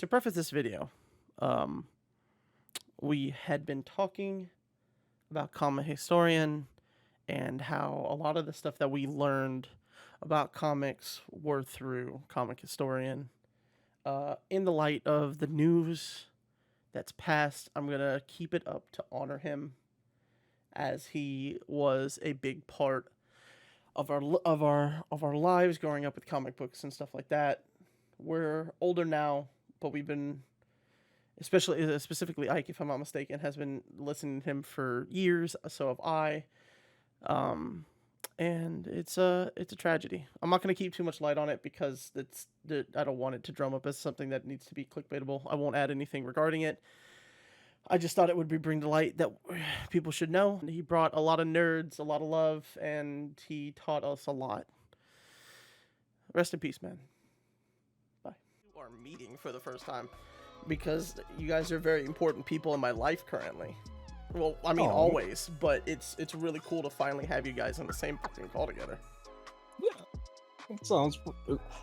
To preface this video, um, we had been talking about Comic Historian and how a lot of the stuff that we learned about comics were through Comic Historian. In the light of the news that's passed, I'm gonna keep it up to honor him, as he was a big part of our lives growing up with comic books and stuff like that. We're older now, but we've been, especially specifically Ike, if I'm not mistaken, has been listening to him for years. So have I. And it's a tragedy. I'm not going to keep too much light on it because I don't want it to drum up as something that needs to be clickbaitable. I won't add anything regarding it. I just thought it would be bring to light that people should know. He brought a lot of nerds, a lot of love, and he taught us a lot. Rest in peace, man. Bye. You are meeting for the first time because you guys are very important people in my life currently. Well, I mean, always, but it's really cool to finally have you guys on the same fucking call together. Yeah, it sounds.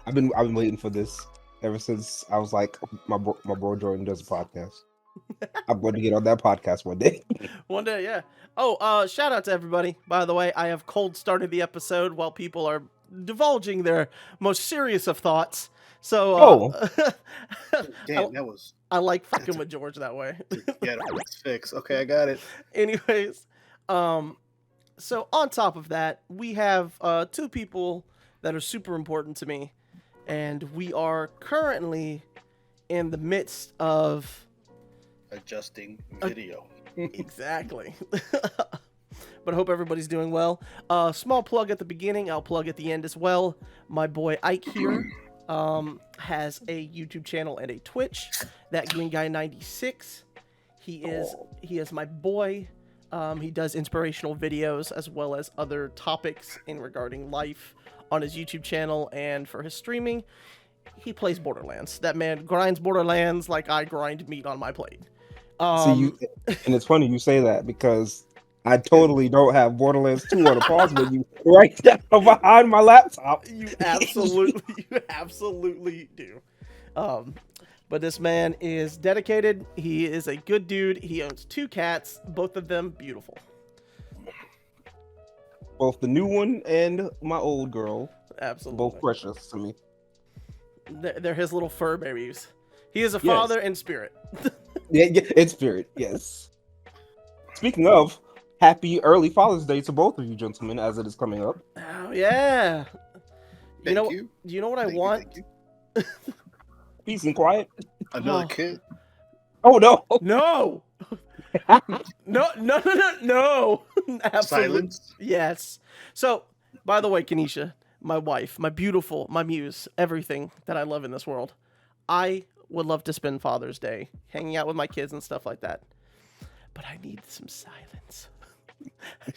I've been waiting for this ever since I was like, my bro Jordan does a podcast. I'm going to get on that podcast one day. One day, yeah. Oh, shout out to everybody. By the way, I have cold started the episode while people are divulging their most serious of thoughts. So, damn, that was. I like fucking with George that way. Yeah, it's fixed. Okay, I got it. Anyways, so on top of that, we have two people that are super important to me, and we are currently in the midst of adjusting video. Exactly. But I hope everybody's doing well. Small plug at the beginning, I'll plug at the end as well. My boy Ike here has a YouTube channel and a Twitch. That Green Guy 96. He is my boy. He does inspirational videos as well as other topics in regarding life on his YouTube channel, and for his streaming, he plays Borderlands. That man grinds Borderlands like I grind meat on my plate. And it's funny you say that because I totally don't have Borderlands 2 on the pause menu right down behind my laptop. You absolutely do. But this man is dedicated. He is a good dude. He owns 2 cats, both of them beautiful. Both the new one and my old girl. Absolutely. Both precious to me. They're his little fur babies. He is a father in spirit. Yeah, in spirit, yes. Speaking of, happy early Father's Day to both of you gentlemen as it is coming up. Oh, yeah. Thank you. Do you know what I want? Thank you. Peace and quiet. Another kid. Oh, no. No. No. Absolutely. Silence. Yes. So, by the way, Kenesha, my wife, my beautiful, my muse, everything that I love in this world, I would love to spend Father's Day hanging out with my kids and stuff like that. But I need some silence. I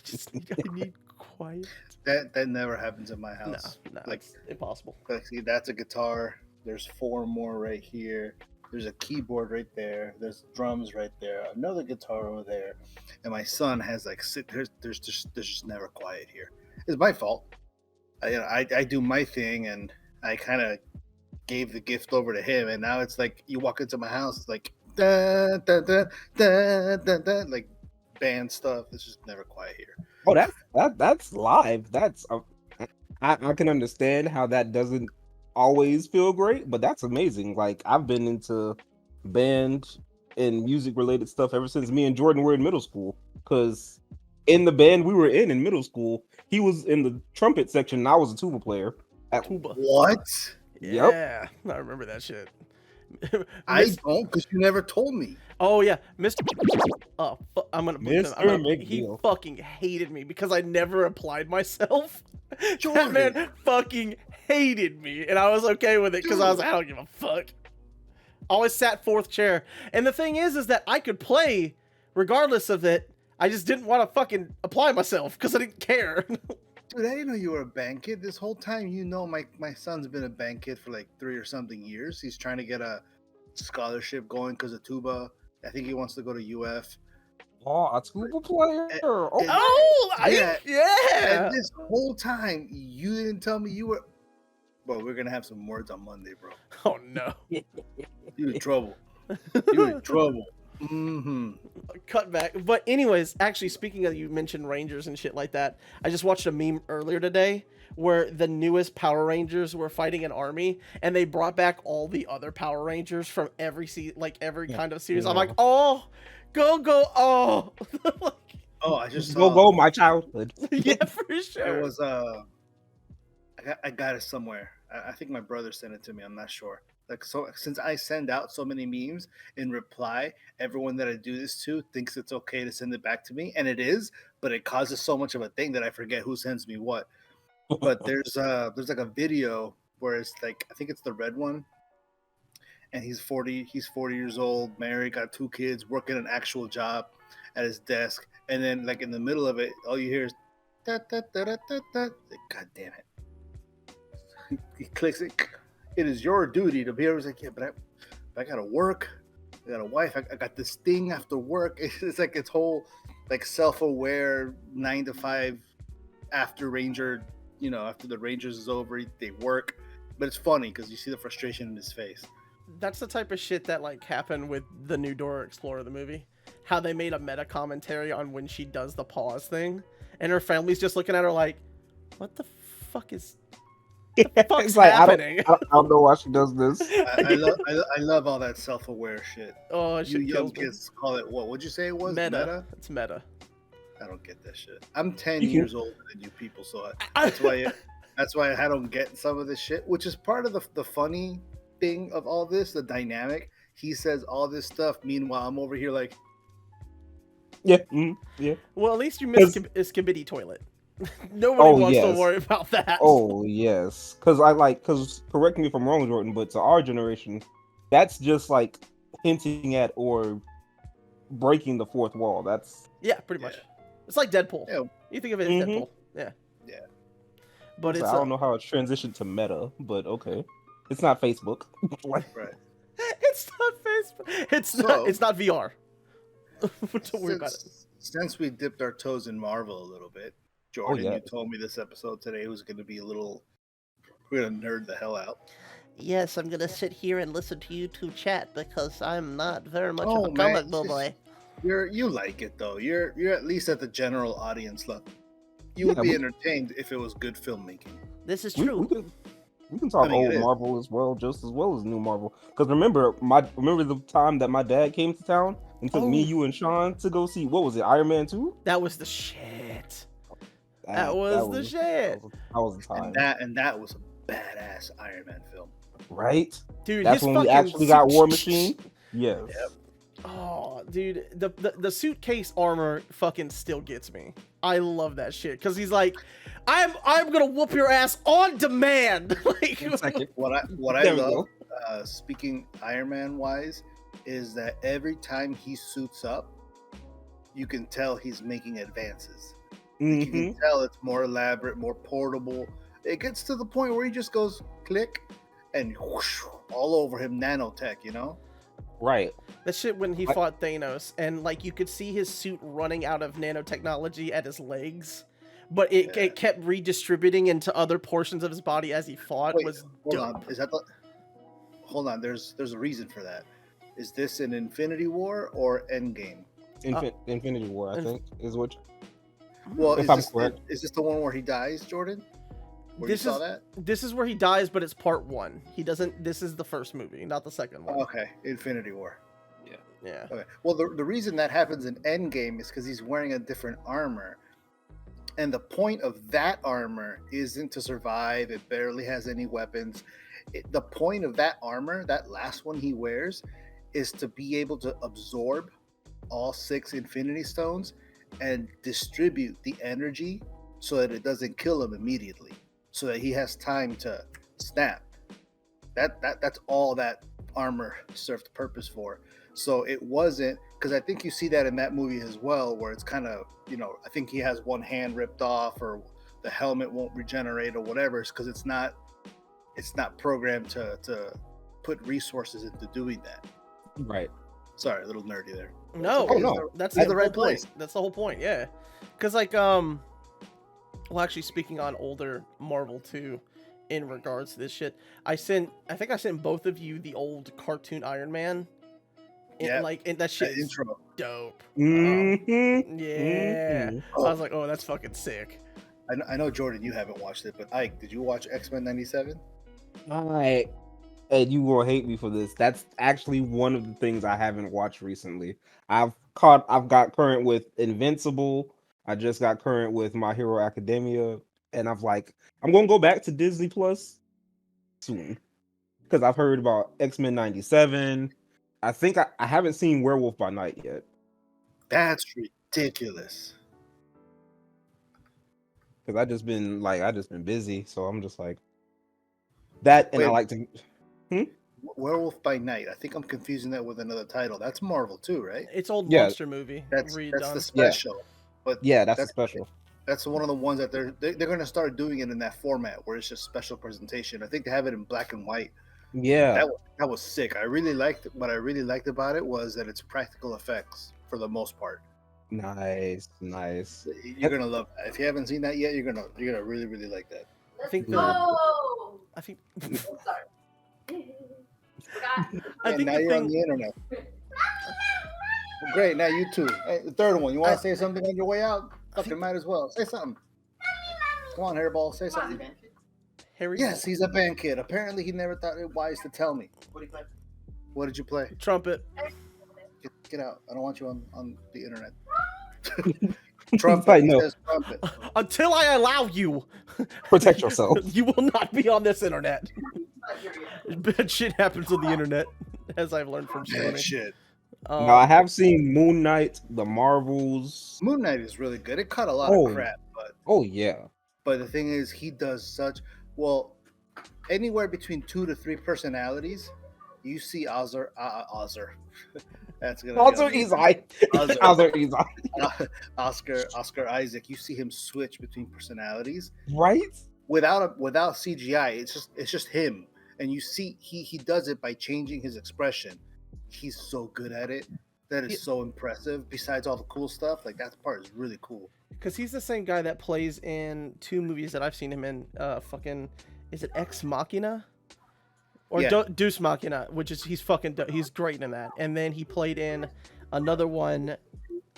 need quiet. That never happens in my house. No, like it's impossible. Like, see, that's a guitar. There's 4 more right here. There's a keyboard right there. There's drums right there. Another guitar over there. And my son has like there's just never quiet here. It's my fault. I do my thing, and I kind of gave the gift over to him, and now it's like you walk into my house, it's like da da da da da da, like band stuff. It's just never quiet here. Oh, that's live. That's I can understand how that doesn't always feel great, but that's amazing. Like, I've been into band and music related stuff ever since me and Jordan were in middle school, because in the band we were in middle school, he was in the trumpet section and I was a tuba player. Tuba. What? Yeah, I remember that shit. I don't, because you never told me. Oh yeah, Mr. Oh, I'm gonna. He McGill. fucking hated me because I never applied myself. Jordan. That man fucking hated me, and I was okay with it because I was like, I don't give a fuck. Always sat 4th chair, and the thing is that I could play regardless of it. I just didn't want to fucking apply myself because I didn't care. Dude, I didn't know you were a band kid. This whole time, my son's been a band kid for like 3 or something years. He's trying to get a scholarship going because of tuba. I think he wants to go to UF. Oh, a tuba player. Yeah. And this whole time, you didn't tell me you were. Well, we're gonna have some words on Monday, bro. Oh no. You You in trouble. You in trouble. Mm-hmm. Cut back. But anyways, actually speaking of, you mentioned Rangers and shit like that. I just watched a meme earlier today where the newest Power Rangers were fighting an army and they brought back all the other Power Rangers from every every kind of series. I'm like, oh, go, oh. Oh, I just Go, saw. go, my childhood. Yeah, for sure. It was I got it somewhere. I think my brother sent it to me. I'm not sure. Like, so since I send out so many memes in reply, everyone that I do this to thinks it's okay to send it back to me, and it is. But it causes so much of a thing that I forget who sends me what. But there's like a video where it's like, I think it's the red one, and he's 40 years old, married, got 2 kids, working an actual job at his desk, and then like in the middle of it, all you hear is da, da, da, da, da, da. God damn it. He clicks it. It is your duty to be able to. Like, yeah, but I gotta work. I got a wife. I got this thing after work. It's like its whole like self-aware 9 to 5 after Ranger. After the Rangers is over, they work. But it's funny because you see the frustration in his face. That's the type of shit that like happened with the new Dora Explorer, the movie. How they made a meta commentary on when she does the pause thing, and her family's just looking at her like, "What the fuck is? What the fuck's It's like, happening?" I don't know why she does this. I love all that self-aware shit. Oh, You shit young kills me. kids call it what? What'd you say it was? Meta. It's meta. I don't get that shit. I'm 10 You can- years older than you people, so that's why I don't get some of this shit. Which is part of the funny thing of all this, the dynamic. He says all this stuff. Meanwhile, I'm over here like, Yeah, yeah. Well, at least you missed Skibidi Toilet. Nobody Oh, wants to yes. worry about that. Oh yes, because correct me if I'm wrong, Jordan, but to our generation, that's just like hinting at or breaking the fourth wall. That's Yeah, pretty much. It's like Deadpool. Yeah. You think of it as Deadpool. Yeah. Yeah. But it's I don't know how it's transitioned to Meta, but okay, it's not Facebook. right. It's not Facebook. It's not VR. Don't worry about it. Since we dipped our toes in Marvel a little bit, Jordan, yeah. you told me this episode today was going to be we're going to nerd the hell out. Yes, I'm gonna sit here and listen to you two chat because I'm not very much of Oh, a man, comic book boy. You like it though. You're at least at the general audience level. You would Yeah, be entertained if it was good filmmaking. This is we, true. we can talk I mean, old it is. Marvel as well, just as well as new Marvel. Because remember the time that my dad came to town and took me, you, and Sean to go see, what was it, Iron Man 2? That was the shit. That was the shit. That was the time. And that was a badass Iron Man film. Right? Dude, That's his when we fucking actually got War Machine. Yes. Yep. Oh, dude, the suitcase armor fucking still gets me. I love that shit because he's like, I'm gonna whoop your ass on demand. Like, What I There we love, go. speaking Iron Man wise, is that every time he suits up, you can tell he's making advances. You Mhm. can tell it's more elaborate, more portable. It gets to the point where he just goes click and whoosh, all over him nanotech, Right. that shit when he fought Thanos and like you could see his suit running out of nanotechnology at his legs, but it kept redistributing into other portions of his body as he fought. Wait, Was hold dope. on. Hold on. There's a reason for that. Is this an Infinity War or Endgame? Infinity War, I think, is what. Well, If I'm correct. Is this the one where he dies, Jordan? Where you saw that? This is where he dies, but it's part 1. He doesn't. This is the first movie, not the second one. Okay, Infinity War. Yeah. Okay. Well, the reason that happens in Endgame is because he's wearing a different armor. And the point of that armor isn't to survive. It barely has any weapons. The point of that armor, that last one he wears, is to be able to absorb all 6 Infinity Stones and distribute the energy so that it doesn't kill him immediately, so that he has time to snap. That's all that armor served the purpose for. So it wasn't, because I think you see that in that movie as well, where it's kind of, I think he has one hand ripped off, or the helmet won't regenerate, or whatever. It's because it's not programmed to put resources into doing that. Right. Sorry, a little nerdy there. No, Oh, no. that's At the the right right place. point. That's the whole point. Yeah, because like well, actually, speaking on older Marvel too, in regards to this shit. I think I sent both of you the old cartoon Iron Man. Yeah, And that shit that is intro. dope. Yeah. Mm-hmm. I was like, oh, that's fucking sick. I know, Jordan, you haven't watched it, but Ike, did you watch X-Men '97? Alright. And you will hate me for this. That's actually one of the things I haven't watched recently. I've got current with Invincible. I just got current with My Hero Academia. And I'm gonna go back to Disney Plus soon. Because I've heard about X-Men '97. I think I haven't seen Werewolf by Night yet. That's ridiculous. Because I just been busy. So I'm just like that, and Wait, I like to Werewolf by Night. I think I'm confusing that with another title. That's Marvel too, right? It's old Yeah. monster movie That's the redone. special. But Yeah, that's a that's special. that's one of the ones that they're going to start doing it in that format where it's just special presentation. I think they have it in black and white. Yeah. That was sick. I really liked what I really liked about it was that it's practical effects for the most part. Nice. You're gonna love that. If you haven't seen that yet, you're gonna really really like that. I think I think Sorry. I And think now the you're on thing the internet. Great. Now you too. Hey, the third one. You want to say something on your way out? Fucking might as well say something. Come on, Hairball. Say something. Harry Yes, he's a band kid. Apparently, he never thought it wise to tell me. What did you play? trumpet. Get out. I don't want you on the internet. Trumpet. Trumpet. He No. says trumpet. Until I allow you, Protect yourself. you will not be on this internet. Bad shit happens on the internet, as I've learned from streaming. Bad shit. Now I have seen Moon Knight, The Marvels. Moon Knight is really good. It cut a lot Oh. of crap, Oh yeah. but the thing is, he does such anywhere between 2 to 3 personalities. You see Ozzer. That's gonna Also, be he's Oscar Isaac. You see him switch between personalities right. without CGI. It's just him, and you see he does it by changing his expression. He's so good at it. That is so impressive. Besides all the cool stuff, like that part is really cool. Because he's the same guy that plays in 2 movies that I've seen him in. Is it Ex Machina? Or Yeah. Deuce Machina, which is he's great in that. And then he played in another one.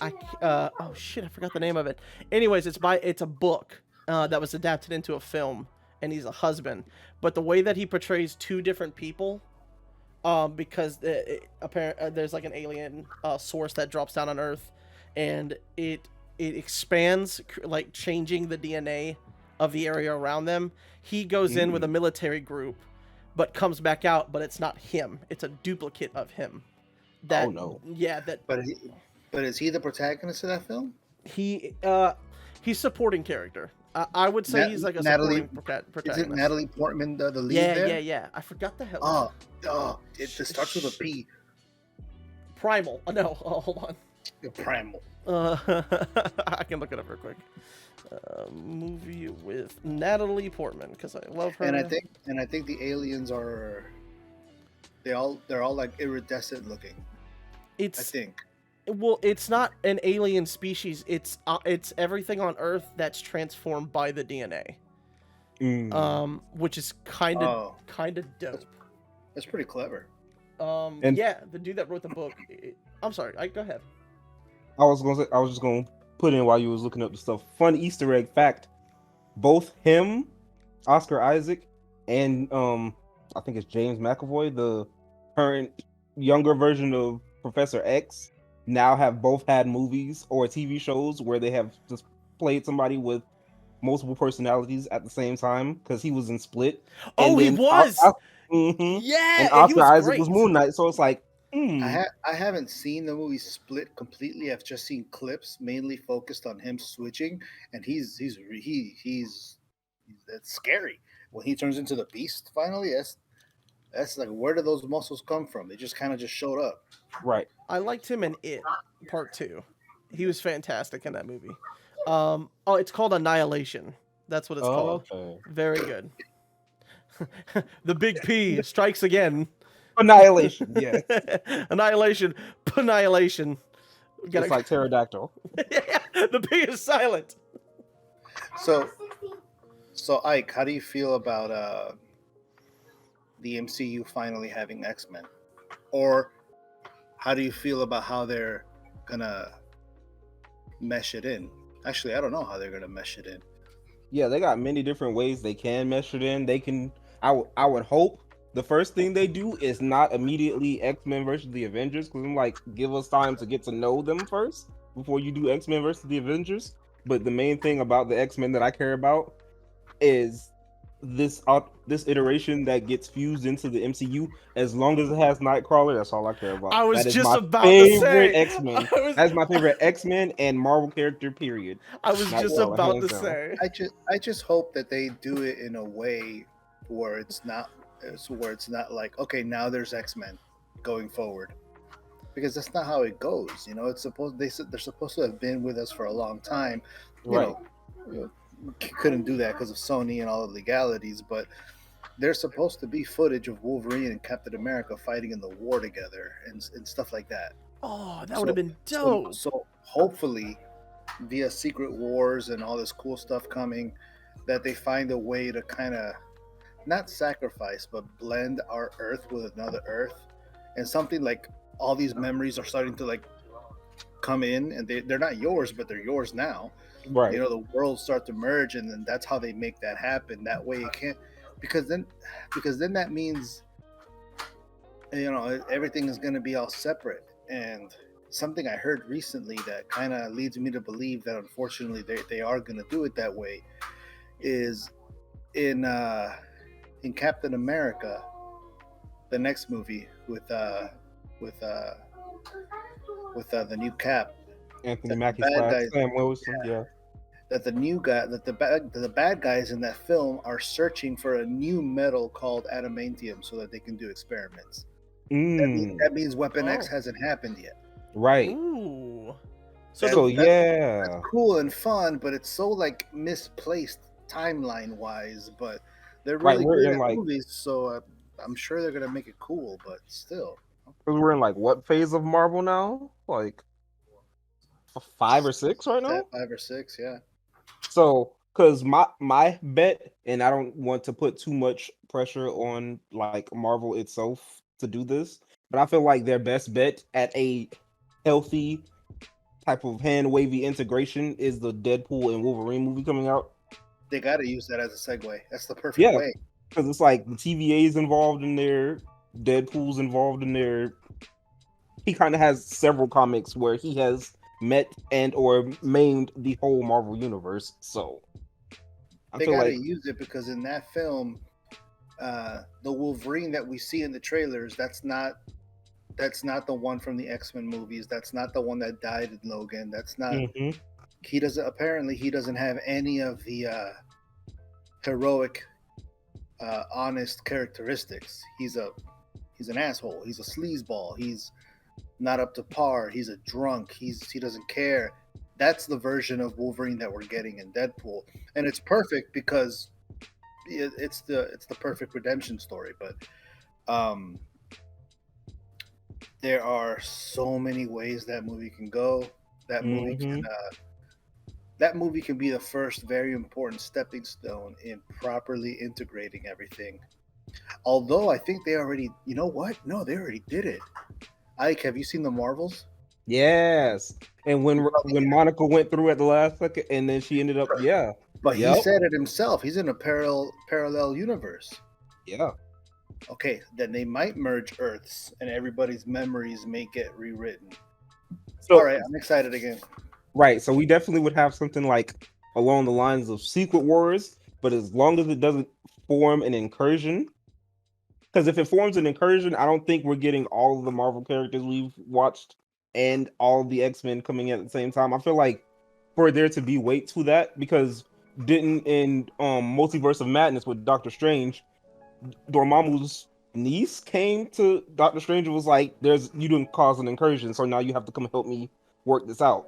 Oh shit, I forgot the name of it. Anyways, it's a book that was adapted into a film, and he's a husband. But the way that he portrays 2 different people, because there's like an alien source that drops down on Earth, and it expands, like changing the DNA of the area around them. He goes in with a military group, but comes back out, but it's not him. It's a duplicate of him. Oh no. Yeah, But is he the protagonist of that film? He's supporting character. I would say he's like a supporting protagonist. Isn't Natalie Portman the lead Yeah, there? yeah. I forgot the hell. It starts with a P. Primal. No, hold on. Primal. I can look it up real quick. Movie with Natalie Portman, because I love her. And I think the aliens are they're all like iridescent looking. I think. Well, it's not an alien species. It's everything on Earth that's transformed by the DNA. Which is kind of dope. That's pretty clever. Yeah, the dude that wrote the book. I'm sorry. Go ahead. I was just gonna put in while you was looking up the stuff. Fun Easter egg fact: both him, Oscar Isaac, and I think it's James McAvoy, the current younger version of Professor X, now have both had movies or TV shows where they have just played somebody with multiple personalities at the same time, because he was in Split. Oh, he was. Yeah, and Oscar Isaac great. was Moon Knight, so it's like. I haven't seen the movie Split completely. I've just seen clips mainly focused on him switching, and he's that's scary when he turns into the Beast. Finally, that's like, where did those muscles come from? They just kind of just showed up. Right. I liked him in It Part 2. He was fantastic in that movie. It's called Annihilation. That's what it's called. Okay. Very good. The Big P strikes again. Annihilation, yeah. Annihilation. Annihilation. It's like pterodactyl. The P is silent. So So Ike, how do you feel about the MCU finally having X-Men? Or how do you feel about how they're gonna mesh it in? Actually, I don't know how they're gonna mesh it in. Yeah, they got many different ways they can mesh it in. They can. I would hope the first thing they do is not immediately X-Men versus the Avengers, because I'm like, give us time to get to know them first before you do X-Men versus the Avengers. But the main thing about the X-Men that I care about is this iteration that gets fused into the MCU. As long as it has Nightcrawler, that's all I care about. I was That is just my about to favorite say. X-Men. That is my favorite X-Men and Marvel character. Period. I was just Nightcrawler, about hands to down. say. I just hope that they do it in a way where it's not like, okay, now there's X-Men going forward, because that's not how it goes. You know, it's supposed they're supposed to have been with us for a long time. You Right. know, couldn't do that because of Sony and all the legalities, but there's supposed to be footage of Wolverine and Captain America fighting in the war together and stuff like that. Oh, that would have been So, dope. so hopefully, via Secret Wars and all this cool stuff coming, that they find a way to kind of not sacrifice but blend our Earth with another Earth, and something like all these memories are starting to like come in, and they're not yours, but they're yours now. Right. You know, the worlds start to merge, and then that's how they make that happen. That way, it can't because then that means, you know, everything is going to be all separate. And something I heard recently that kind of leads me to believe that unfortunately they are going to do it that way is in Captain America, the next movie with uh the new Cap, Anthony that the Mackie bad / guys Sam Wilson. Yeah. that the new guy that the bad guys in that film are searching for a new metal called adamantium so that they can do experiments. That means Weapon X Oh. hasn't happened yet. Right. Ooh. So So that's yeah. cool and fun, but it's so like misplaced timeline wise. But they're Right. really We're good in at like movies, so I'm sure they're gonna make it cool. But still, what phase of Marvel now? Like 5 or 6 right now. 5 or 6, yeah. So, because my bet, and I don't want to put too much pressure on like Marvel itself to do this, but I feel like their best bet at a healthy type of hand wavy integration is the Deadpool and Wolverine movie coming out. They got to use that as a segue. That's the perfect Yeah, way. because it's like the TVA is involved in there, Deadpool's involved in there. He kind of has several comics where he has met and or maimed the whole Marvel universe. So I They feel got to like use it because in that film, the Wolverine that we see in the trailers, that's not the one from the X-Men movies. That's not the one that died in Logan. That's not. Mhm. He doesn't have any of the heroic, honest characteristics. He's an asshole. He's a sleazeball. He's not up to par. He's a drunk. He doesn't care. That's the version of Wolverine that we're getting in Deadpool, and it's perfect because it's the perfect redemption story. But there are so many ways that movie can go. That movie can Mhm. that movie can be the first very important stepping stone in properly integrating everything. Although I think they already, you know what? No, they already did it. Ike, have you seen the Marvels? Yes. And when Well, Monica went through at the last second, and then she ended up, yeah, but he yep, said it himself. He's in a parallel universe. yeah. Okay, then they might merge Earths, and everybody's memories may get rewritten. So All right, I'm excited again. right, so we definitely would have something like along the lines of Secret Wars, but as long as it doesn't form an incursion, because if it forms an incursion, I don't think we're getting all of the Marvel characters we've watched and all of the X-Men coming in at the same time. I feel like for there to be weight to that, because didn't in Multiverse of Madness with Doctor Strange, Dormammu's niece came to Doctor Strange and was like, "There's you didn't cause an incursion, so now you have to come help me work this out."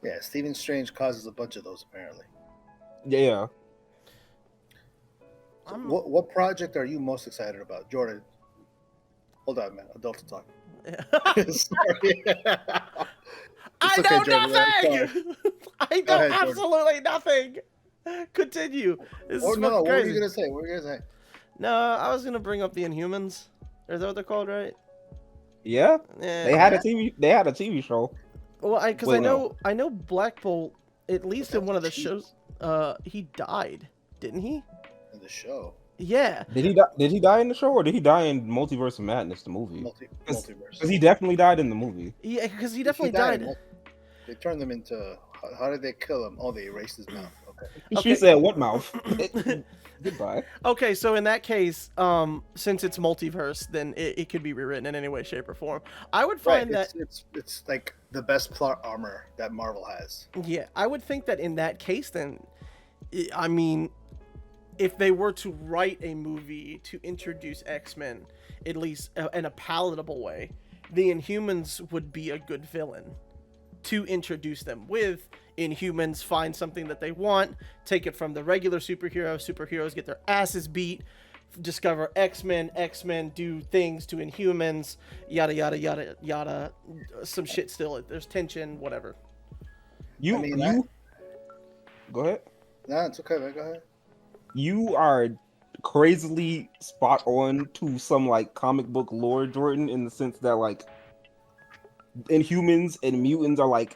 Yeah, Stephen Strange causes a bunch of those apparently. Yeah. So what project are you most excited about, Jordan? Hold on, man. Adults talk. Sorry. I It's okay, know Jordan. I'm sorry. nothing. I Go know ahead, Jordan. absolutely nothing. Continue. This Oh is no, fucking what were you crazy. gonna say? What were you gonna say? No, I was gonna bring up the Inhumans. Is that what they're called, right? Yeah, they had a Yeah. TV. They had a TV show. Well, because Wait, no. I know Black Bolt. At least in That's one of the cheap shows, he died, didn't he? in the show. Yeah. Did he die? Did he die in the show, or did he die in Multiverse of Madness, the movie? Because Multiverse. he definitely died in the movie. Yeah, because he He definitely died. died. They turned him into. How did they kill him? Oh, they erased his mouth. Okay. She said, "What mouth?" Goodbye. Okay, so in that case, since it's multiverse, then it could be rewritten in any way, shape, or form. I would Right. find that. It's like the best plot armor that Marvel has. Yeah, I would think that in that case, then, I mean, if they were to write a movie to introduce X-Men, at least in a palatable way, the Inhumans would be a good villain to introduce them with. Inhumans find something that they want, take it from the regular superheroes get their asses beat, discover X-Men do things to Inhumans, yada yada yada yada, some shit still, there's tension, whatever. You I mean, you go ahead. No, it's okay, man. Go ahead. You are crazily spot on to some like comic book lore, Jordan, in the sense that like Inhumans and mutants are like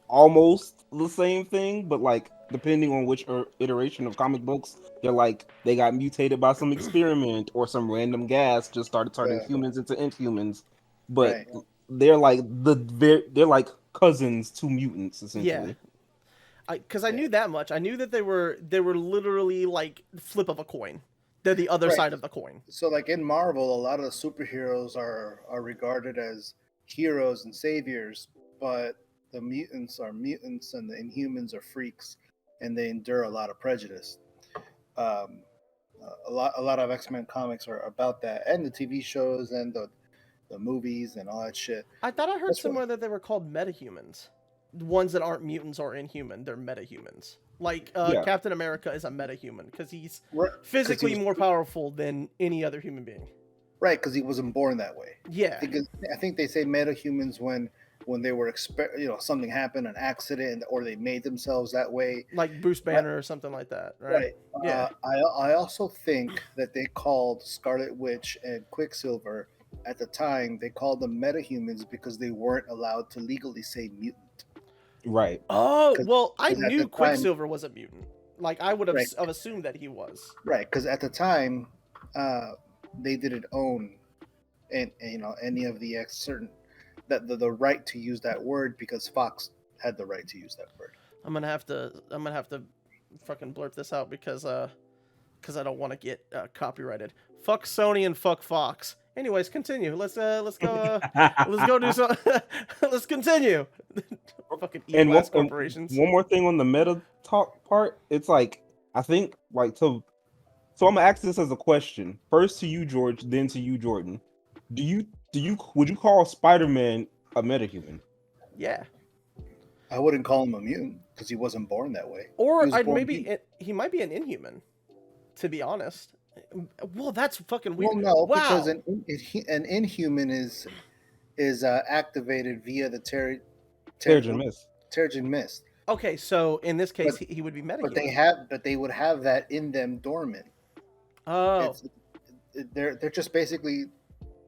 almost the same thing, but like depending on which iteration of comic books, they got mutated by some experiment or some random gas just started turning Yeah. humans into Inhumans. But Right. they're like they're like cousins to mutants essentially. Because I knew that much. I knew that they were literally like flip of a coin. They're the other Right. side of the coin. So, like in Marvel, a lot of the superheroes are regarded as heroes and saviors, but the mutants are mutants, and the Inhumans are freaks, and they endure a lot of prejudice. Um, a lot of X-Men comics are about that, and the TV shows and the movies and all that shit. I thought I heard That's what- somewhere that they were called metahumans. The ones that aren't mutants or inhuman, they're metahumans. Like Yeah. Captain America is a metahuman because he's Right, 'cause physically he was- more powerful than any other human being. right, because he wasn't born that way. Yeah. Because I think they say metahumans when they were something happened, an accident, or they made themselves that way. Like Bruce Banner or something like that, right? Right. Yeah. I also think that they called Scarlet Witch and Quicksilver at the time. They called them metahumans because they weren't allowed to legally say mutant. Right. Oh, 'Cause- well, I 'cause at knew the time- Quicksilver was a mutant. Like, I would have Right. have assumed that he was. Right, because at the time, they didn't own and any of the certain that the right to use that word because Fox had the right to use that word. I'm gonna have to fucking blurb this out because I don't want to get copyrighted. Fuck Sony and fuck Fox. Anyways, continue. Let's go do some. Let's continue. Fucking And evil ass corporations. one more thing on the meta talk part, it's like I think like so I'm gonna ask this as a question. First to you, George, then to you, Jordan. Would you call Spider-Man a metahuman? Yeah. I wouldn't call him a mutant because he wasn't born that way. Or He was I'd born maybe he might be an inhuman. To be honest. Well, that's fucking weird. Well, no, Wow. because an inhuman is activated via the Terrigen Mist. Terrigen Mist. Okay, so in this case, But- he would be metahuman. But they would have that in them dormant. Oh, They're just basically,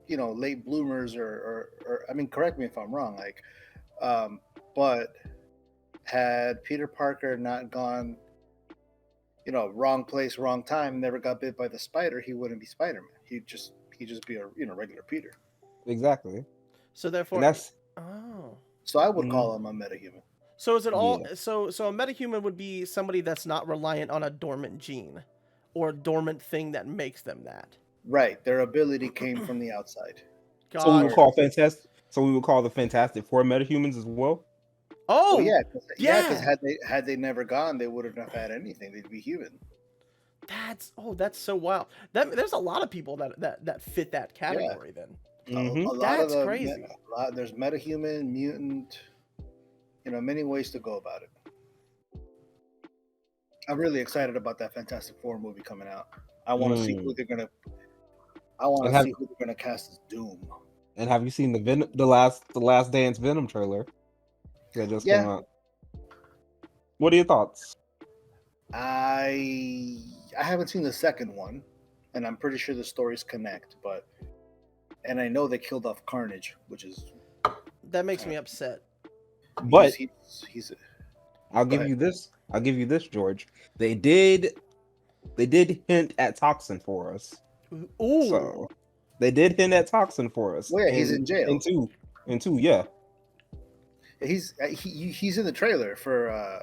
late bloomers or I mean, correct me if I'm wrong. Like, but had Peter Parker not gone, wrong place, wrong time, never got bit by the spider, he wouldn't be Spider-Man. He'd just be a regular Peter. Exactly. so therefore. And that's Oh. So I would Mhm. call him a metahuman. So is it all? Yeah. So a metahuman would be somebody that's not reliant on a dormant gene, or a dormant thing that makes them that. Right. Their ability came from the outside. so we would Gotcha. call the Fantastic Four metahumans as well. Oh, yeah, yeah. because had they never gone, they wouldn't have had anything. They'd be human. that's so wild. There's a lot of people that fit that category. Then Mhm. A lot That's of the crazy. there's metahuman, mutant, many ways to go about it. I'm really excited about that Fantastic Four movie coming out. I want to see who they're gonna. I want And to see who they're gonna cast as Doom. And have you seen the last Dance Venom trailer that just came Yeah. out? What are your thoughts? I haven't seen the second one, and I'm pretty sure the stories connect. And I know they killed off Carnage, which is That makes me upset. But he's I'll Go give ahead. you this. I'll give you this, George. They did hint at Toxin for us. Ooh. So they did hint at Toxin for us. Well, yeah, he's in jail. In two, yeah. He's in the trailer for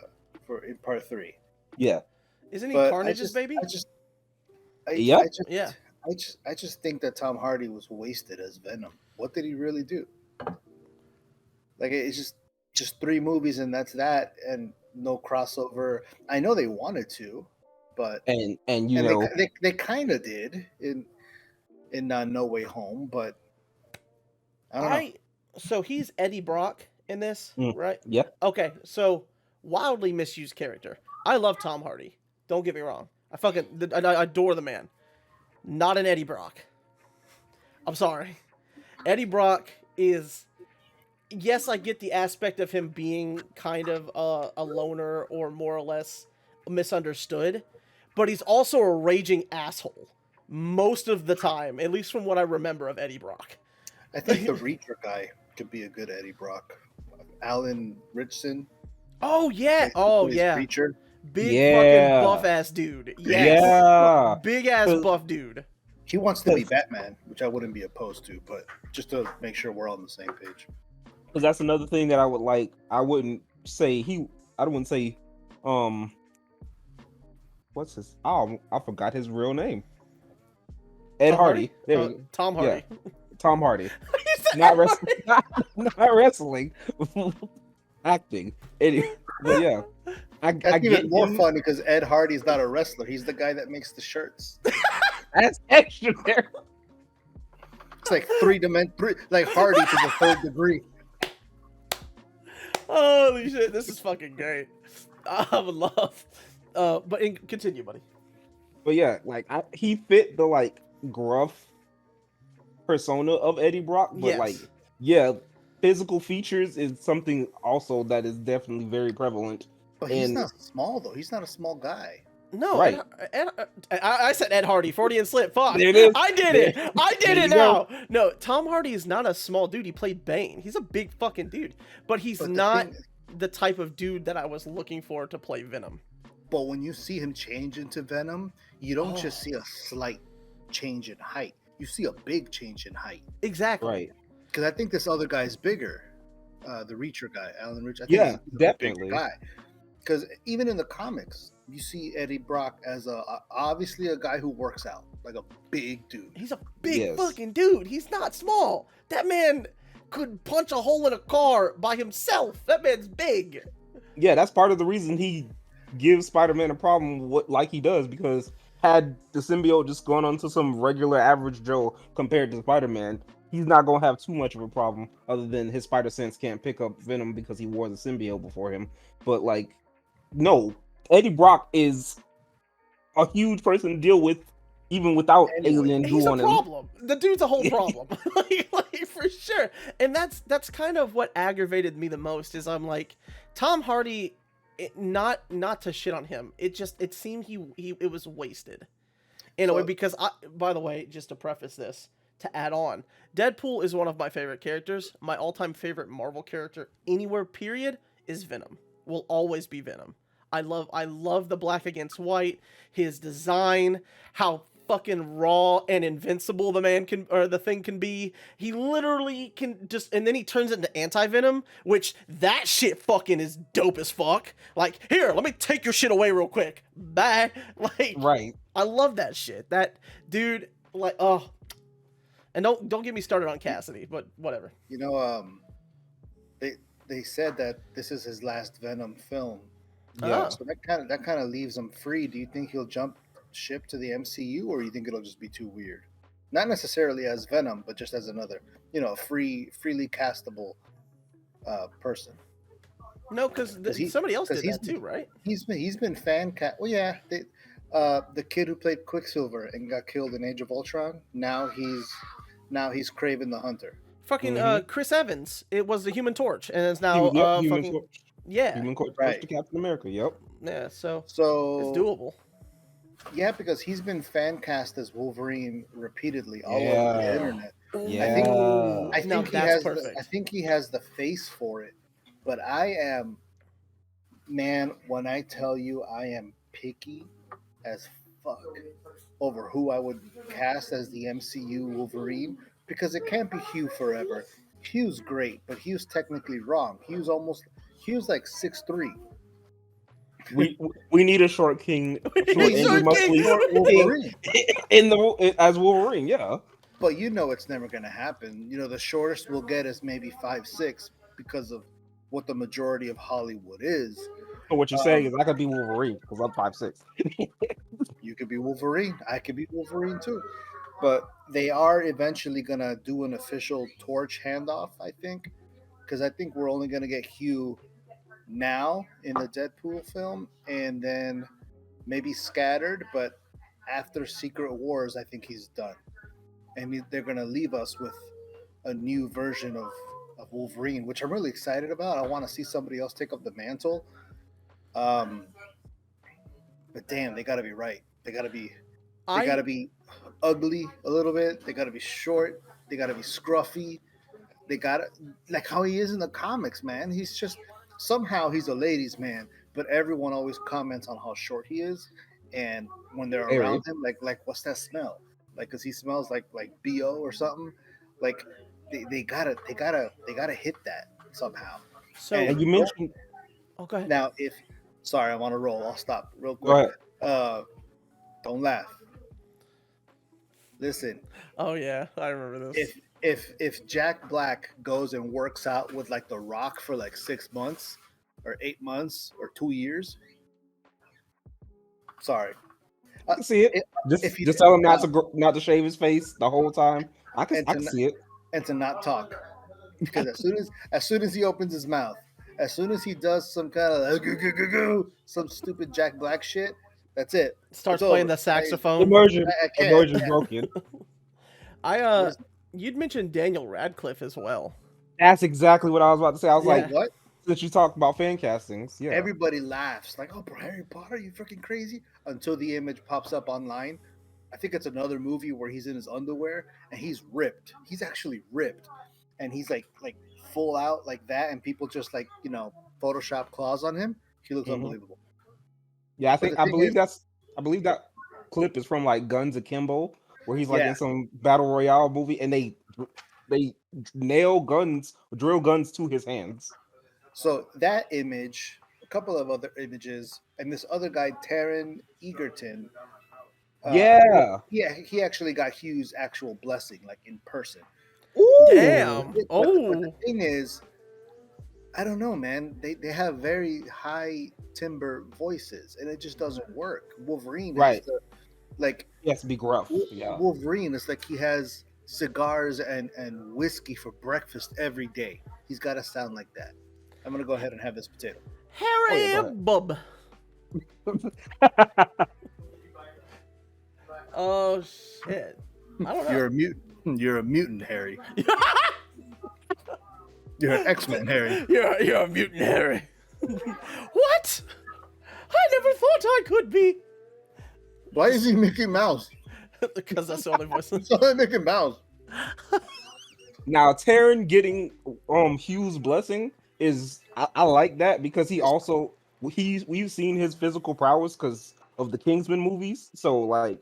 in part 3. Yeah. Isn't he But Carnage's baby? Yep. Yeah. I just think that Tom Hardy was wasted as Venom. What did he really do? Like, it's just 3 movies and that's that, and no crossover. I know they wanted to, but And you know, they kind of did in No Way Home, but I don't know. So he's Eddie Brock in this, right? Yeah. Okay, so wildly misused character. I love Tom Hardy. Don't get me wrong. I adore the man. Not an Eddie Brock. I'm sorry. Eddie Brock is... Yes, I get the aspect of him being kind of a loner or more or less misunderstood, but he's also a raging asshole most of the time, at least from what I remember of Eddie Brock. I think the Reacher guy could be a good Eddie Brock. Alan Richson. Oh yeah. Oh yeah. Reacher. Big fucking buff ass dude. Yes. Yeah. Big ass buff dude. He wants to be Batman, which I wouldn't be opposed to, but just to make sure we're all on the same page. Because that's another thing that I would like. I wouldn't say what's his? Oh, I forgot his real name. Ed Hardy. There you go. Tom Hardy. Yeah. Tom Hardy. Not wrestling. Not wrestling. Acting. Anyway, but yeah. That's even more funny because Ed Hardy's not a wrestler. He's the guy that makes the shirts. That's extra there. It's like like Hardy to the 3rd degree. Holy shit, this is fucking great. I would love. Continue, buddy. But yeah, like he fit the like gruff persona of Eddie Brock, but Yes. like yeah, physical features is something also that is definitely very prevalent. But he's not small though. He's not a small guy. No, right. I said Ed Hardy, 40 and slip. Fuck. There it is. I did it. I did There it you now. go. No, Tom Hardy is not a small dude. He played Bane. He's a big fucking dude. But he's not the type of dude that I was looking for to play Venom. But when you see him change into Venom, you don't just see a slight change in height. You see a big change in height. Exactly. Right. Because I think this other guy's bigger. The Reacher guy, Alan Reacher. Yeah, definitely. Because even in the comics, you see Eddie Brock as obviously a guy who works out, like a big dude. He's a big fucking dude. He's not small. That man could punch a hole in a car by himself. That man's big. Yeah, that's part of the reason he gives Spider-Man a problem like he does, because had the symbiote just gone on to some regular average Joe compared to Spider-Man, he's not going to have too much of a problem, other than his spider sense can't pick up Venom because he wore the symbiote before him. But like, no, Eddie Brock is a huge person to deal with, even without alien goo on him. He's a problem. The dude's a whole problem, like for sure. And that's kind of what aggravated me the most. Is I'm like, Tom Hardy, not to shit on him. It seemed it was wasted in a way, because by the way, just to preface this, to add on, Deadpool is one of my favorite characters. My all-time favorite Marvel character anywhere, period, is Venom. Will always be Venom. I love the black against white, his design, how fucking raw and invincible the thing can be. He literally can just, and then he turns into anti-Venom, which that shit fucking is dope as fuck. Like, here, let me take your shit away real quick. Bye. Like, right. I love that shit. That dude, like, oh. And don't get me started on Cassidy, but whatever. You know, they said that this is his last Venom film. Yeah. So that kind of leaves him free. Do you think he'll jump ship to the MCU, or you think it'll just be too weird? Not necessarily as Venom, but just as another, freely castable person. No, because somebody else did that too, right? He's been fan cast. Well, yeah, the kid who played Quicksilver and got killed in Age of Ultron. Now he's Kraven the Hunter. Fucking Chris Evans. It was the Human Torch, and it's now Human fucking Torch. Human Torch to Captain America. Yep. Yeah, so it's So doable. yeah, because he's been fan cast as Wolverine repeatedly all over the Yeah. internet. I think Yeah. I Now think he that's has perfect. I think he has the face for it. But I am, man, when I tell you I am picky as fuck over who I would cast as the MCU Wolverine, because it can't be Hugh forever. Hugh's great, but Hugh's technically wrong. Hugh's like 6'3". We need a short king, We short angry need Short a King. muscly short king Wolverine. in the as Wolverine. Yeah. But you know it's never gonna happen. You know, the shortest we'll get is maybe 5'6" because of what the majority of Hollywood is. So what you're saying is I could be Wolverine because I'm 5'6". You could be Wolverine. I could be Wolverine too. But they are eventually gonna do an official torch handoff, I think, because I think we're only gonna get Hugh now in the Deadpool film, and then maybe scattered. But after Secret Wars, I think he's done, and they're gonna leave us with a new version of Wolverine, which I'm really excited about. I want to see somebody else take up the mantle. Um, but damn, they got to be right. They got to be I ugly a little bit. They got to be short. They got to be scruffy. They got to like how he is in the comics, man. He's just somehow he's a ladies' man, but everyone always comments on how short he is, and when they're Harry. around him, like what's that smell? Like, cause he smells like bo or something. Like they gotta hit that somehow. so And And you mentioned. oh go ahead. now if sorry, I'm on a roll. I'll stop real Go quick. ahead. Don't laugh. Listen, Oh yeah, I remember this. if Jack Black goes and works out with like The Rock for like 6 months or 8 months or 2 years, sorry. I can see it. If, Just if he just tell him now, not to shave his face the whole time. and I to can see it. and to not talk, because as soon as he opens his mouth, as soon as he does some kind of like, some stupid Jack Black shit, that's it. Starts It's playing over. the I saxophone. I can't. Immersion broken. I What is you'd mentioned Daniel Radcliffe as well. That's exactly what I was about to say. I was Yeah. like, what? since you talked about fan castings, yeah. Everybody laughs like, "Oh, bro, Harry Potter, you freaking crazy!" Until the image pops up online. I think it's another movie where he's in his underwear and he's ripped. He's actually ripped, and he's like full out like that, and people just like Photoshop claws on him. He looks Mhm. unbelievable. Yeah, But the I thing believe is, that clip is from like Guns Akimbo, where he's like yeah. in some battle royale movie, and they drill guns to his hands. So that image, a couple of other images, and this other guy, Taron Egerton, uh, Yeah. he actually got Hugh's actual blessing, like in person. Ooh. Damn. But the Oh. thing is, I don't know, man. They have very high timbre voices, and it just doesn't work. Wolverine has Right. to like He has to be gruff. Yeah. Wolverine is like he has cigars and whiskey for breakfast every day. He's got to sound like that. I'm gonna go ahead and have this potato. Oh yeah, Harry go ahead. Bub. Oh shit. I don't know. You're a mutant. You're a mutant, Harry. You're an X-Men, Harry. You're a mutant, Harry. What? I never thought I could be. Why is he Mickey Mouse? Because that's the only voice. It's only Mickey Mouse. Now Taron getting Hugh's blessing is I like that because we've seen his physical prowess because of the Kingsman movies. So like,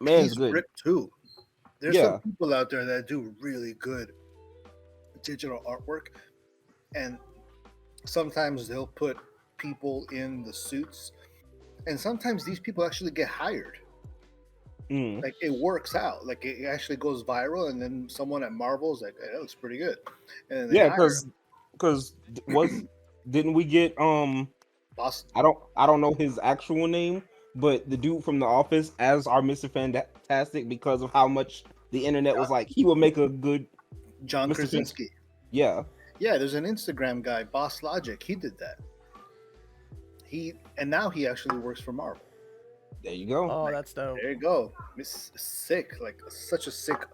man's He's good. ripped too. There's Yeah. some people out there that do really good digital artwork, and sometimes they'll put people in the suits, and sometimes these people actually get hired. Mm. Like it works out. Like it actually goes viral, and then someone at Marvel's like, hey, "That looks pretty good," and then they Yeah, hire because didn't we get Boss. I don't know his actual name, but the dude from The Office as our Mr. Fantastic because of how much the internet was like he would make a good John Mr. Fan. Krasinski. Yeah. Yeah, there's an Instagram guy, Boss Logic. He did that. And now he actually works for Marvel. There you go. Oh, that's dope. There you go. It's sick. Like such a sick,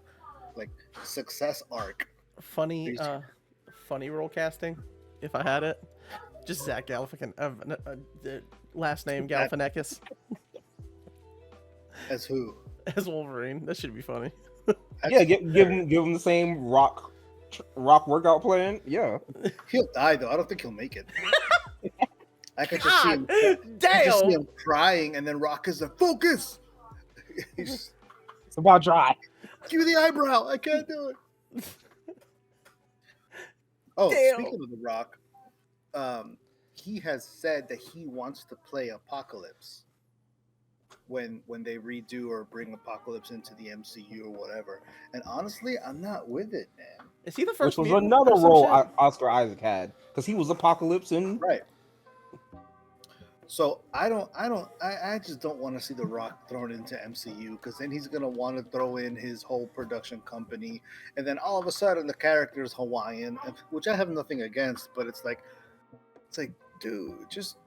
like success arc. Funny, funny role casting. If I had it, just Zach Galifianakis. Last name That- Galifianakis As who? as Wolverine. That should be funny. Yeah, give him the same rock workout plan. Yeah. He'll die though. I don't think he'll make it. I could just see him. God, I could just see damn. him crying, and then Rock is like, "Focus." He's, It's about dry. give me the eyebrow. I can't do it. Oh, Damn. speaking of the Rock, he has said that he wants to play Apocalypse when they redo or bring Apocalypse into the MCU or whatever. And honestly, I'm not with it, man. Is he the Which first was mutant another or some role shit? Oscar Isaac had, because he was Apocalypse in Right. So I just don't want to see The Rock thrown into MCU, because then he's gonna want to throw in his whole production company, and then all of a sudden the character is Hawaiian, which I have nothing against, but it's like, dude, just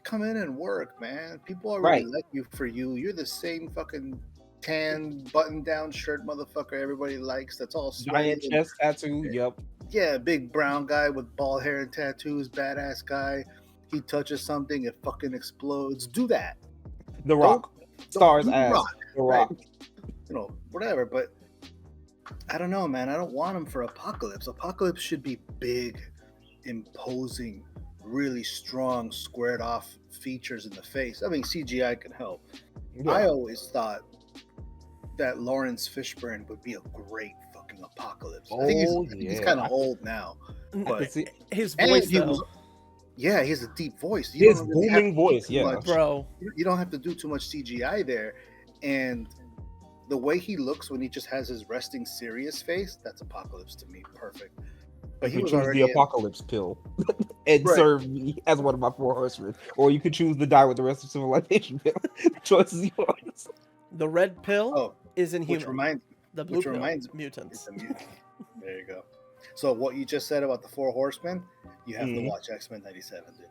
come in and work, man. People already Right. like you for you. You're the same fucking tan button-down shirt motherfucker everybody likes. That's all giant sweaty. chest tattoo. Yep. Yeah, big brown guy with bald hair and tattoos, badass guy. He touches something, it fucking explodes. Do that. The Rock. Don't Stars do The as Rock, The right? Rock. You know, whatever. But I don't know, man. I don't want him for Apocalypse. Apocalypse should be big, imposing, really strong, squared off features in the face. I mean, CGI can help. Yeah. I always thought that Lawrence Fishburne would be a great fucking Apocalypse. I think he's yeah. kind of old now. I But could see His and voice, he though, was, yeah, he has a deep voice. You his don't really have to booming do voice. too Yeah. much. bro. You don't have to do too much CGI there. And the way he looks when he just has his resting serious face, that's Apocalypse to me. Perfect. But he You could was choose already the in, apocalypse pill and Right. serve me as one of my 4 horsemen, or you could choose the die with the rest of civilization pill. The choice is yours. The red pill oh, is which inhuman. reminds The blue which pill, reminds- mutants. it's a mutant. There you go. So what you just said about the 4 horsemen, you have to Mhm. watch X-Men 97, dude.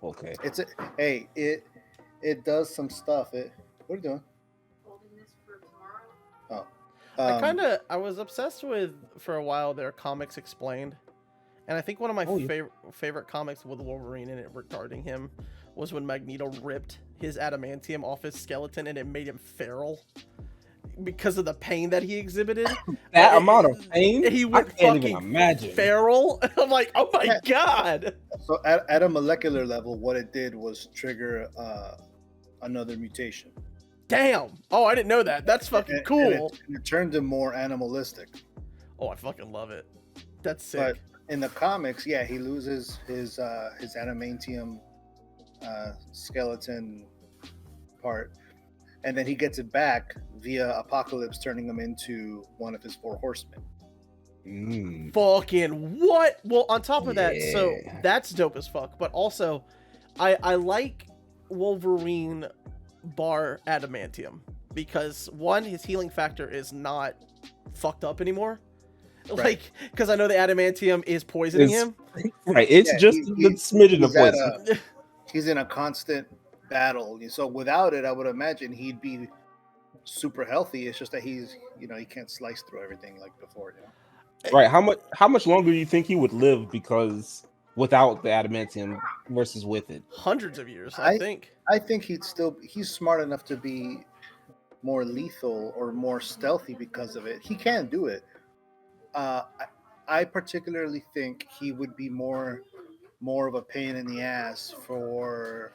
Okay. It's a hey, it does some stuff. What are you doing? Holding this for tomorrow. I was obsessed with for a while their comics explained, and I think one of my Oh, yeah. favorite comics with Wolverine in it regarding him was when Magneto ripped his adamantium off his skeleton and it made him feral because of the pain that he exhibited. That It- amount of pain, he I went can't even fucking imagine. feral. I'm like, oh my Yeah. god. So at a molecular level, what it did was trigger another mutation. Damn. Oh, I didn't know that. That's fucking And cool. it turned him more animalistic. Oh, I fucking love it. That's sick. But in the comics, yeah, he loses his adamantium skeleton part, and then he gets it back via Apocalypse, turning him into one of his 4 horsemen. Fucking what? Well, on top of that, so Yeah. that's dope as fuck. But also, I like Wolverine bar adamantium because one, his healing factor is not fucked up anymore. Right. Like, because I know the adamantium is poisoning It's- him. Right, it's Yeah, just the smidgen of he's at poison. he's in a constant battle. So without it, I would imagine he'd be super healthy. It's just that he's, he can't slice through everything like before. Right, how much longer do you think he would live because without the adamantium versus with it? Hundreds of years, I think. I think he's smart enough to be more lethal or more stealthy because of it. He can do it. I particularly think he would be more of a pain in the ass for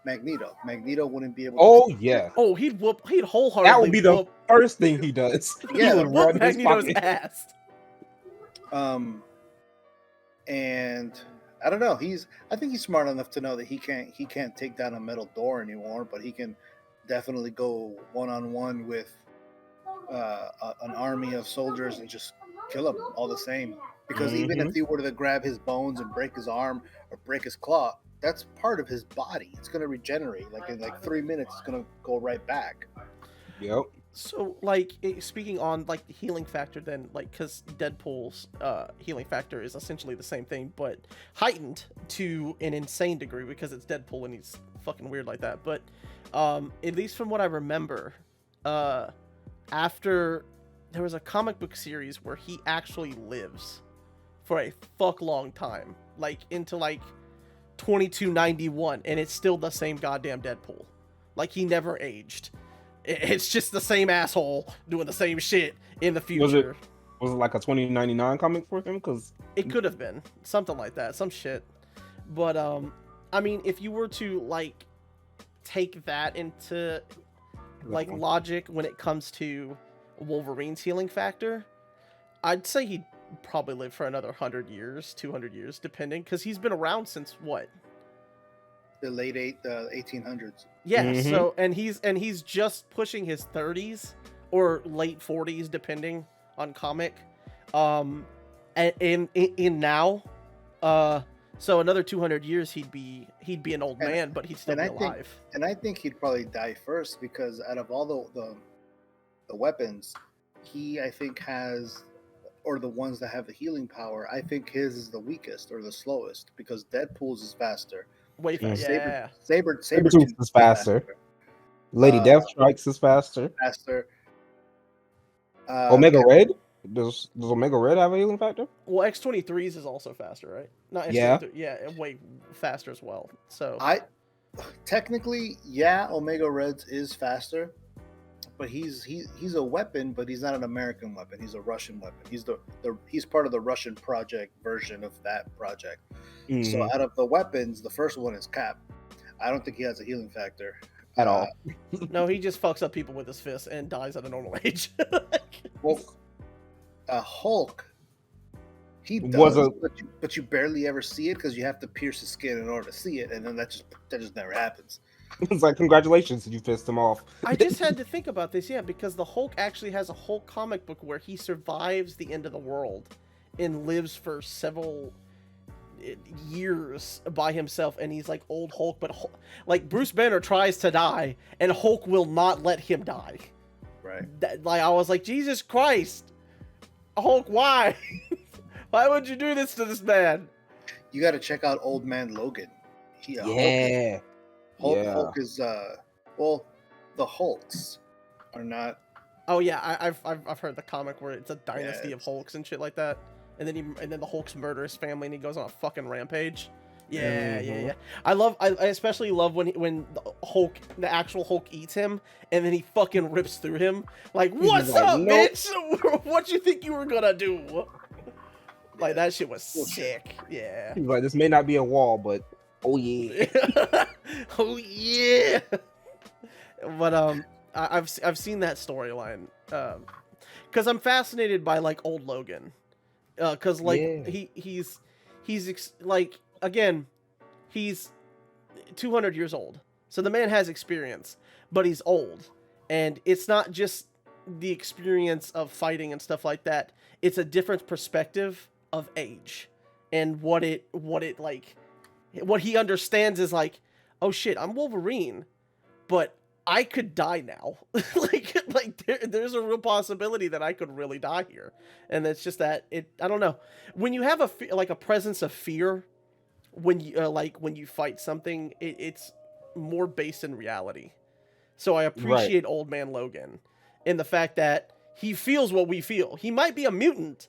Magneto. Magneto wouldn't be able. Oh to yeah, Oh, he'd wholeheartedly that would be the whoop, first thing he does. Yeah, he would whoop run his Magneto's pocket. ass. And I don't know. I think he's smart enough to know that he can't take down a metal door anymore, but he can definitely go one-on-one with an army of soldiers and just kill them all the same. Because even if he were to grab his bones and break his arm or break his claw, that's part of his body. It's going to regenerate. Like in 3 minutes, it's going to go right back. Yep. So, like, speaking on like the healing factor, then, like, because Deadpool's healing factor is essentially the same thing, but heightened to an insane degree because it's Deadpool and he's fucking weird like that. But at least from what I remember, after there was a comic book series where he actually lives for a fuck long time, like into like 2291, and it's still the same goddamn Deadpool. Like, he never aged. It's just the same asshole doing the same shit in the future. Was it like a 2099 comic for him? Because it could have been something like that, some shit. But I mean, if you were to like take that into like logic when it comes to Wolverine's healing factor, I'd say he'd probably live for another 100 years, 200 years, depending, because he's been around since what? The late 1800s. Yeah. Mhm. So and he's just pushing his 30s or late 40s, depending on comic. And in now, so another 200 years he'd be an old man, but he'd still be alive. And I think he'd probably die first, because out of all the weapons, he, I think, has, or the ones that have the healing power, I think his is the weakest or the slowest, because Deadpool's is faster. Way faster. Yeah. Sabretooth is faster. Lady Deathstrikes is faster. Omega Red? Does Omega Red have a healing factor? Well, X-23's is also faster, right? Not X-23, yeah, way faster as well. So technically, yeah, Omega Reds is faster, but he's a weapon, but he's not an American weapon. He's a Russian weapon. He's part of the Russian project version of that project. Mm-hmm. So out of the weapons, the first one is Cap. I don't think he has a healing factor at all. No, he just fucks up people with his fists and dies at a normal age. Well, Hulk, he does, but you barely ever see it, because you have to pierce his skin in order to see it, and then that just never happens. It's like, congratulations, you pissed him off. I just had to think about this, yeah, because the Hulk actually has a whole comic book where he survives the end of the world and lives for several years by himself, and he's like old Hulk, but like Bruce Banner tries to die, and Hulk will not let him die. Right. Like, I was like, Jesus Christ, Hulk, why? Why would you do this to this man? You got to check out Old Man Logan. Hulk is well, the Hulks are not. Oh yeah, I've heard the comic where it's a dynasty of Hulks and shit like that, and then the Hulks murder his family and he goes on a fucking rampage. Yeah. I especially love when the actual Hulk eats him and then he fucking rips through him. Like, what's up, nope, bitch? What you think you were gonna do? Like, that shit was sick. Yeah. He's like, this may not be a wall, but oh yeah. Oh yeah. But I've seen that storyline because I'm fascinated by like old Logan, because like he's like, again, he's 200 years old, so the man has experience, but he's old, and it's not just the experience of fighting and stuff like that. It's a different perspective of age, and what he understands is like, oh shit, I'm Wolverine, but I could die now. There's a real possibility that I could really die here, and it's just that I don't know. When you have a presence of fear, when you fight something, it's more based in reality. So I appreciate Old Man Logan in the fact that he feels what we feel. He might be a mutant,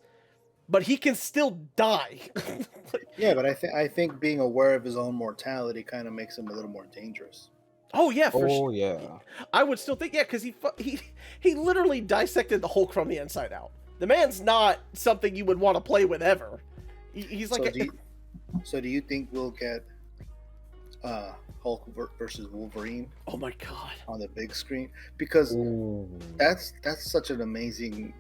but he can still die. Yeah, but I think being aware of his own mortality kind of makes him a little more dangerous. Oh yeah, for sure. Oh yeah. I would still think, yeah, because he literally dissected the Hulk from the inside out. The man's not something you would want to play with ever. He's like. So do you think we'll get Hulk versus Wolverine? Oh my god! On the big screen, because that's such an amazing,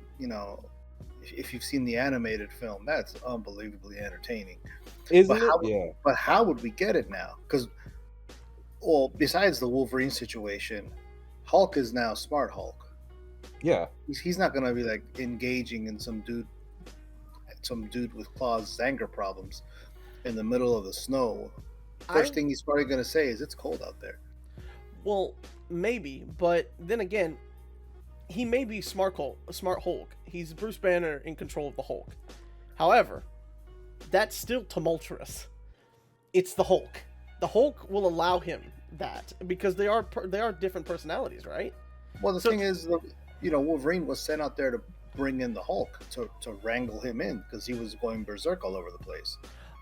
if you've seen the animated film, that's unbelievably entertaining. But how would we get it now? Because, well, besides the Wolverine situation, Hulk is now Smart Hulk. Yeah. He's not gonna be like engaging in some dude with claws' anger problems in the middle of the snow. First thing he's probably gonna say is, "It's cold out there." Well, maybe, but then again, he may be Smart Hulk. He's Bruce Banner in control of the Hulk. However, that's still tumultuous. It's the Hulk. The Hulk will allow him that because they are different personalities, right? Well, the thing is, Wolverine was sent out there to bring in the Hulk to wrangle him in because he was going berserk all over the place.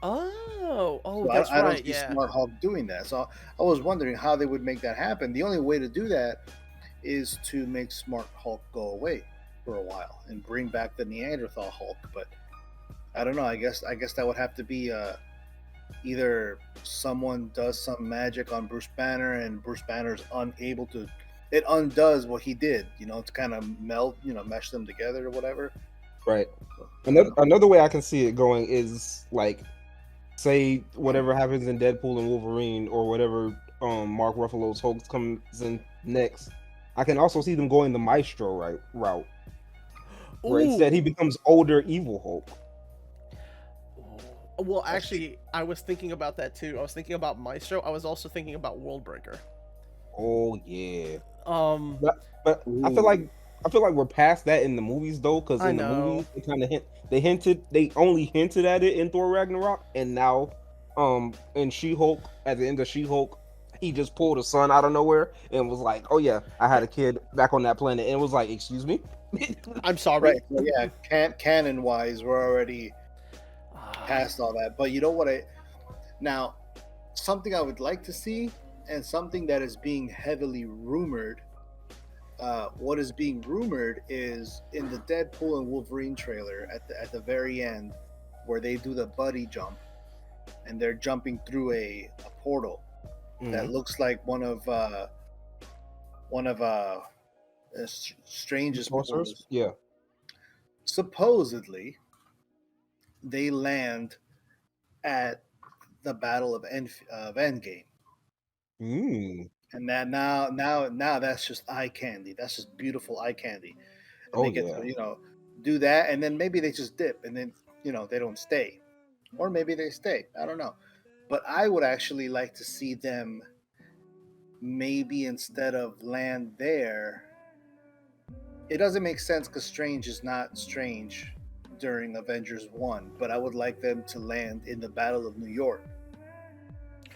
Oh, So that's I don't right. see Yeah. Smart Hulk doing that. So I was wondering how they would make that happen. The only way to do that is to make Smart Hulk go away for a while and bring back the Neanderthal Hulk. But I don't know. I guess that would have to be either someone does some magic on Bruce Banner and Bruce Banner's unable to. It undoes what he did, to kind of melt, mesh them together or whatever. Right. I don't know. Another way I can see it going is like, say whatever happens in Deadpool and Wolverine, or whatever Mark Ruffalo's Hulk comes in next. I can also see them going the Maestro route, where instead he Ooh. becomes older evil Hulk. Well, actually, I was thinking about that too. I was thinking about Maestro. I was also thinking about Worldbreaker. Oh yeah. Um, But I feel Ooh. like we're past that in the movies though, because I in the know. movies they only hinted at it in Thor Ragnarok, and now in She-Hulk, at the end of She-Hulk, he just pulled a son out of nowhere and was like, "Oh yeah, I had a kid back on that planet," and it was like, "Excuse me." I'm sorry. Right. So yeah, canon wise, we're already past all that. But you know what? Now something I would like to see, and something that is being heavily rumored. What is being rumored is in the Deadpool and Wolverine trailer at the very end, where they do the buddy jump, and they're jumping through a portal that Mhm. looks like one of strangest Sorcerers? portals. Yeah. Supposedly, they land at the Battle of Endgame, Mm. and that now that's just eye candy. That's just beautiful eye candy, and Oh they get yeah. to do that, and then maybe they just dip, and then they don't stay, or maybe they stay. I don't know, but I would actually like to see them maybe instead of land there. It doesn't make sense because Strange is not Strange during Avengers 1, but I would like them to land in the Battle of New York.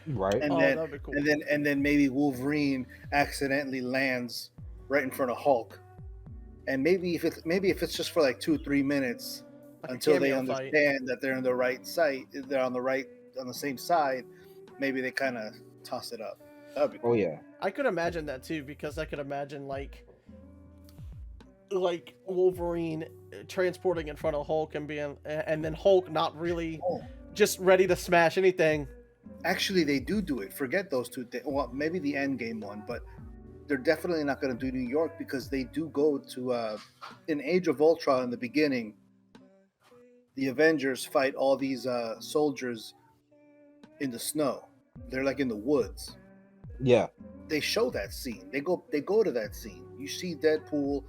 Right. And Oh, then that'd be cool. and then maybe Wolverine accidentally lands right in front of Hulk. And maybe if it's just for like 2-3 minutes Like a until they cameo fight. understand that they're in the right site, they're on the same side, maybe they kind of toss it up. That'd be Oh cool. yeah. I could imagine that too, because I could imagine like Wolverine transporting in front of Hulk and being, and then Hulk not really Oh, just ready to smash anything. actually, they do it. Forget those two things. Well, maybe the end game one, but they're definitely not going to do New York because they do go to in Age of Ultron in the beginning. The Avengers fight all these soldiers in the snow. They're like in the woods. Yeah. They show that scene. They go to that scene. You see Deadpool,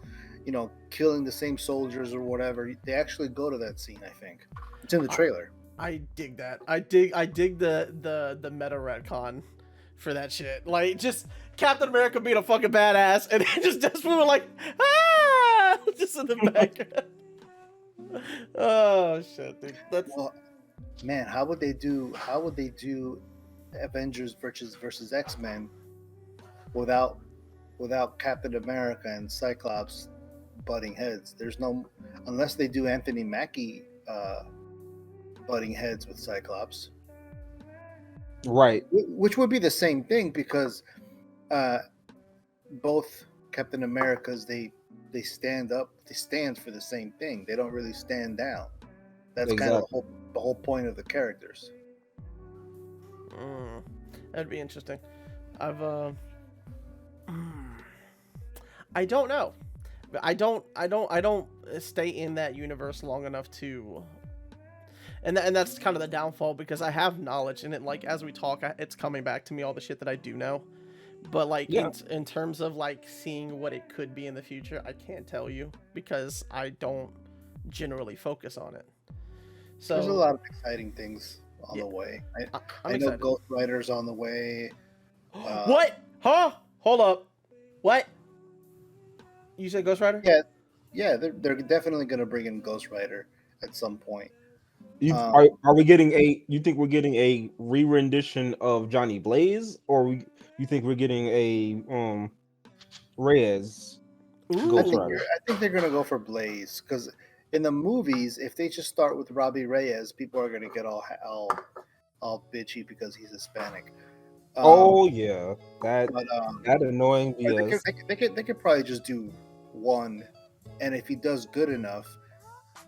killing the same soldiers or whatever. They actually go to that scene. I think it's in the trailer. I dig that. I dig the meta retcon for that shit. Like, just Captain America being a fucking badass, and then just Deadpool like, ah, just in the background. Oh shit, dude. That's Well, man, how would they do? How would they do Avengers versus X-Men without Captain America and Cyclops butting heads? There's no, unless they do Anthony Mackie butting heads with Cyclops, Right. which would be the same thing because uh, both Captain Americas they stand up, they stand for the same thing. They don't really stand down. That's kind of Exactly. the whole point of the characters. that'd be interesting. I've I don't know. I don't stay in that universe long enough to, and that's kind of the downfall, because I have knowledge in it. Like, as we talk, it's coming back to me, all the shit that I do know. But like, Yeah. in terms of like seeing what it could be in the future, I can't tell you because I don't generally focus on it. There's a So lot of exciting things on yeah, the way. I'm I know excited. Ghost Rider's on the way. What? Huh? Hold up. What? You said Ghost Rider? Yeah, they're definitely going to bring in Ghost Rider at some point. You Um, are we getting a? You think we're getting a re-rendition of Johnny Blaze, or you think we're getting a Reyes I Ghost Ooh. think Rider? I think they're going to go for Blaze because in the movies, if they just start with Robbie Reyes, people are gonna get all bitchy because he's Hispanic. Oh yeah, that But that annoying or BS. they could probably just do one, and if he does good enough,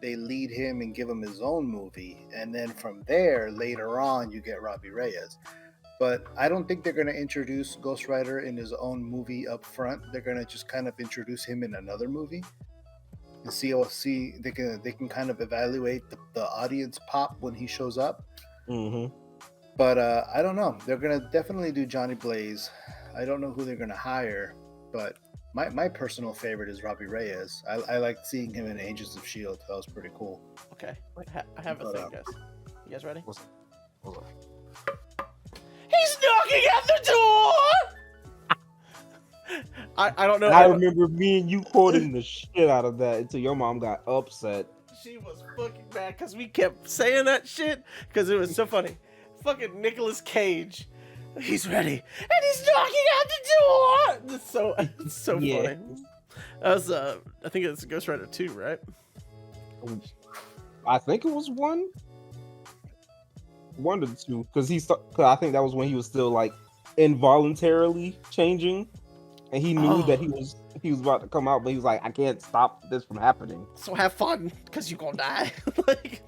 they lead him and give him his own movie, and then from there later on you get Robbie Reyes. But I don't think they're going to introduce Ghost Rider in his own movie up front. They're going to just kind of introduce him in another movie and see they can kind of evaluate the audience pop when he shows up. Mm-hmm. But I don't know. They're going to definitely do Johnny Blaze. I don't know who they're going to hire, but my personal favorite is Robbie Reyes. I liked seeing him in Agents of Shield. That was pretty cool. Okay, I have a thing, guys. You guys ready? What's up? He's knocking at the door. I don't know. I remember me and you quoting the shit out of that until your mom got upset. She was fucking mad because we kept saying that shit because it was so funny. Fucking Nicolas Cage. He's ready, and he's knocking at the door. It's so Yeah. funny. That was I think it's Ghost Rider 2, right? I think it was one to two, because I think that was when he was still like involuntarily changing, and he knew that he was about to come out, but he was like, I can't stop this from happening. So have fun, cause you gonna die. Like,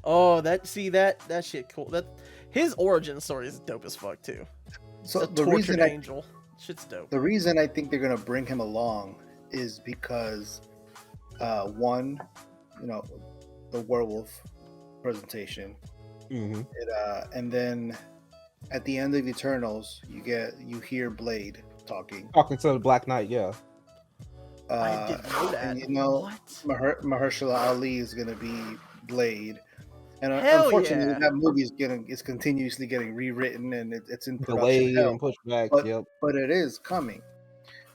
oh, that shit cool. That his origin story is dope as fuck too. So the tortured angel, shit's dope. The reason I think they're gonna bring him along is because, one, the werewolf presentation, Mm-hmm. and then at the end of Eternals, you hear Blade talking to the Black Knight, yeah. I didn't know that. And What? Mahershala Ali is gonna be Blade, and Hell unfortunately, yeah. that movie is continuously getting rewritten, and it's in production Delayed hell. and pushed back. But, Yep. but it is coming,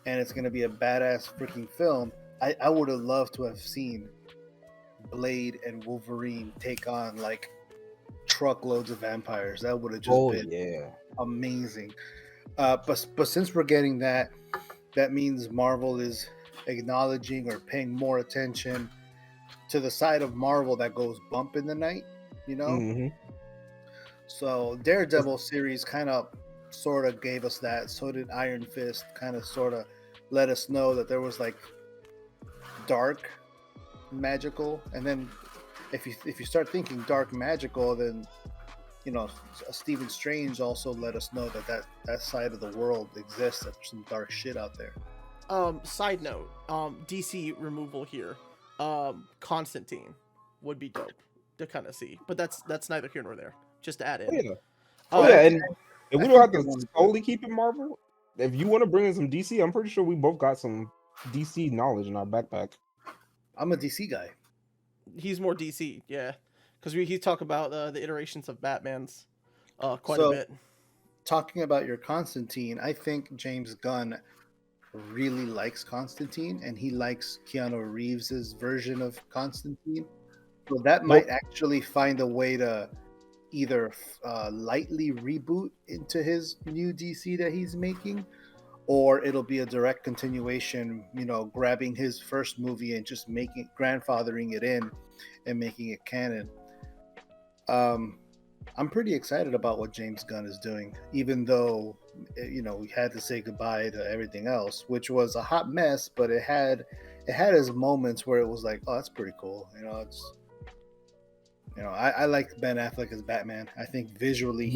and it's gonna be a badass freaking film. I would have loved to have seen Blade and Wolverine take on like truckloads of vampires. That would have just been amazing. But since we're getting that, that means Marvel is acknowledging or paying more attention to the side of Marvel that goes bump in the night, Mm-hmm. So Daredevil series kind of sort of gave us that. So did Iron Fist, kind of sort of let us know that there was like dark magical, and then if you start thinking dark magical, then Stephen Strange also let us know that side of the world exists. That there's some dark shit out there. Side note, DC removal here. Constantine would be dope to kind of see, but that's neither here nor there. Just to add in. And we don't have to solely keep it Marvel. If you want to bring in some DC, I'm pretty sure we both got some DC knowledge in our backpack. I'm a DC guy. He's more DC, yeah, because he talk about the iterations of Batman's quite a bit. Talking about your Constantine, I think James Gunn really likes Constantine, and he likes Keanu Reeves's version of Constantine. So that might actually find a way to either lightly reboot into his new DC that he's making, or it'll be a direct continuation, grabbing his first movie and just grandfathering it in and making it canon. I'm pretty excited about what James Gunn is doing, even though, we had to say goodbye to everything else, which was a hot mess, but it had its moments where it was like, oh, that's pretty cool. I like Ben Affleck as Batman. I think visually,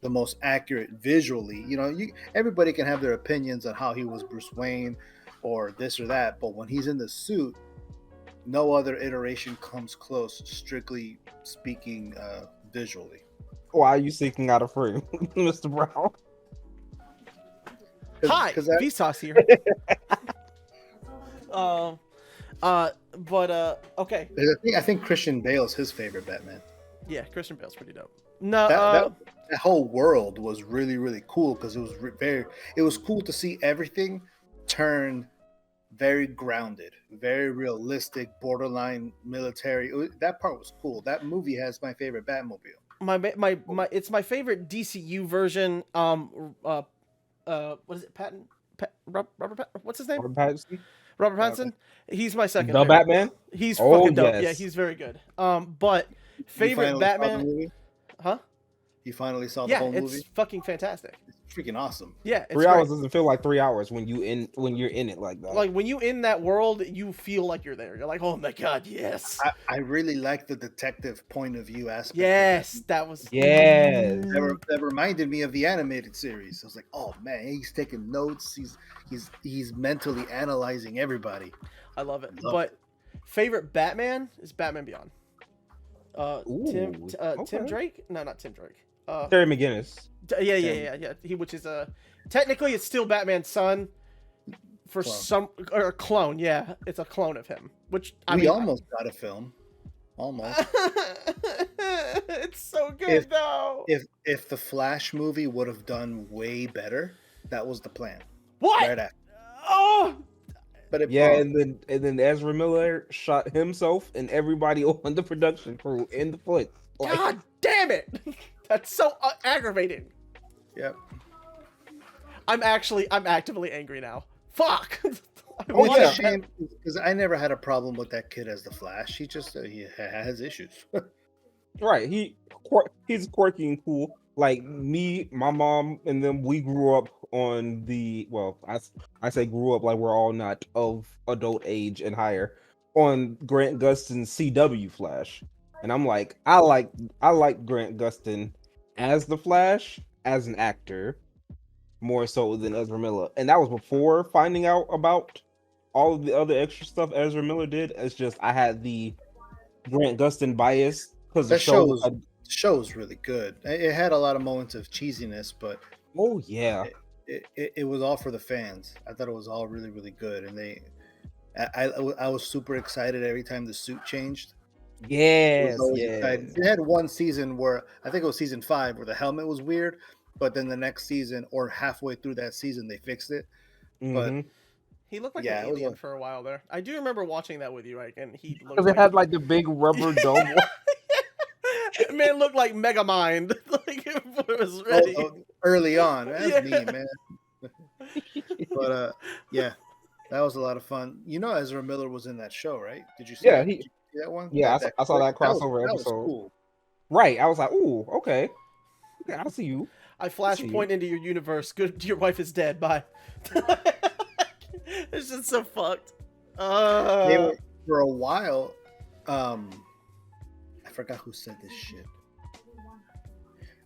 the most accurate visually. Everybody can have their opinions on how he was Bruce Wayne or this or that, but when he's in the suit, no other iteration comes close, strictly speaking, visually. Why are you seeking out a frame, Mr. Brown? Hi, Vsauce here. Okay. I think Christian Bale's his favorite Batman. Yeah, Christian Bale's pretty dope. No, that whole world was really, really cool because it was cool to see everything turn very grounded, very realistic, borderline military. That part was cool. That movie has my favorite Batmobile. It's my favorite DCU version. What is it? Robert Pattinson? What's his name? Robert Pattinson? Robert Okay. Pattinson, he's my second The favorite. Batman. He's Oh, fucking dope. Yeah, yes. he's very good. But You favorite finally saw the Batman, movie? huh? You finally saw the Yeah, whole it's movie? fucking fantastic. It's freaking awesome. Yeah, it's 3 hours great. doesn't feel like 3 hours when you're in it like that. Like when you in that world, you feel like you're there. You're like, oh my god, yes, I really like the detective point of view aspect. yes, that was Yes. That reminded me of the animated series. I was like, oh man, he's taking notes. He's mentally analyzing everybody. I love it. Love But favorite Batman is Batman Beyond. Tim okay. Drake? No, not Tim Drake. Terry McGinnis. Yeah. Which is technically it's still Batman's son for Clone. a clone. Yeah, it's a clone of him. Which We almost got a film. Almost. It's so good though. If the Flash movie would have done way better, that was the plan. What? Right after. Oh, But it Yeah, bombed. and then Ezra Miller shot himself and everybody on the production crew in the foot. Like, god damn it! That's so aggravating. Yep. I'm actively angry now. Fuck. Oh, It's yeah. a shame because I never had a problem with that kid as the Flash. He just he has issues. right. He's quirky and cool. Like me, my mom, and then we grew up on the I say grew up like we're all not of adult age and higher on Grant Gustin's CW Flash. And I'm like, I like Grant Gustin as the Flash, as an actor, more so than Ezra Miller. And that was before finding out about all of the other extra stuff Ezra Miller did. It's just I had the Grant Gustin bias because the That show. show's really good. It had a lot of moments of cheesiness, but Oh yeah, it was all for the fans. I thought it was all really, really good, and I was super excited every time the suit changed. It was yes, always yes. exciting. It had one season where I think it was season 5 where the helmet was weird, but then the next season or halfway through that season they fixed it. But Mhm. He looked like Yeah, an it was alien a- for a while there. I do remember watching that with you, Ike, and he looked Because it had like the big rubber dome. man looked like Megamind. Like before it was ready. early on, that's Yeah. neat, man. But yeah, that was a lot of fun. You know, Ezra Miller was in that show, right? Did you see? Yeah, that? Did you see that one? yeah, I saw that crossover that was episode. cool. Right, I was like, ooh, okay, I see you. I flash See. point into your universe. Good, your wife is dead. Bye. It's just so fucked. They were, for a while. I forgot who said this shit.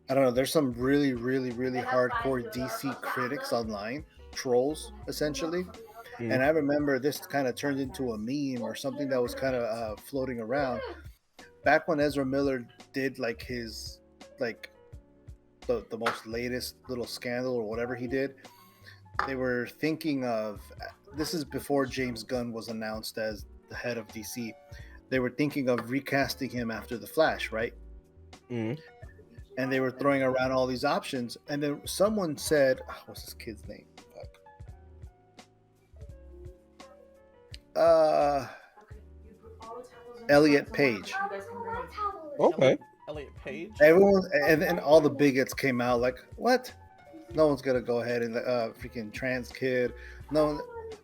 I don't know. There's some really, really, really hardcore DC critics online, trolls essentially. Mm. And I remember this kind of turned into a meme or something that was kind of floating around back when Ezra Miller did like his like the most latest little scandal or whatever he did. They were thinking of, this is before James Gunn was announced as the head of DC. They were thinking of recasting him after the Flash, right? Mm. And they were throwing around all these options. And then someone said, what's this kid's name? Elliot Page. Okay. Elliot Page. Everyone and all the bigots came out like, what? No one's gonna go ahead and freaking trans kid. No,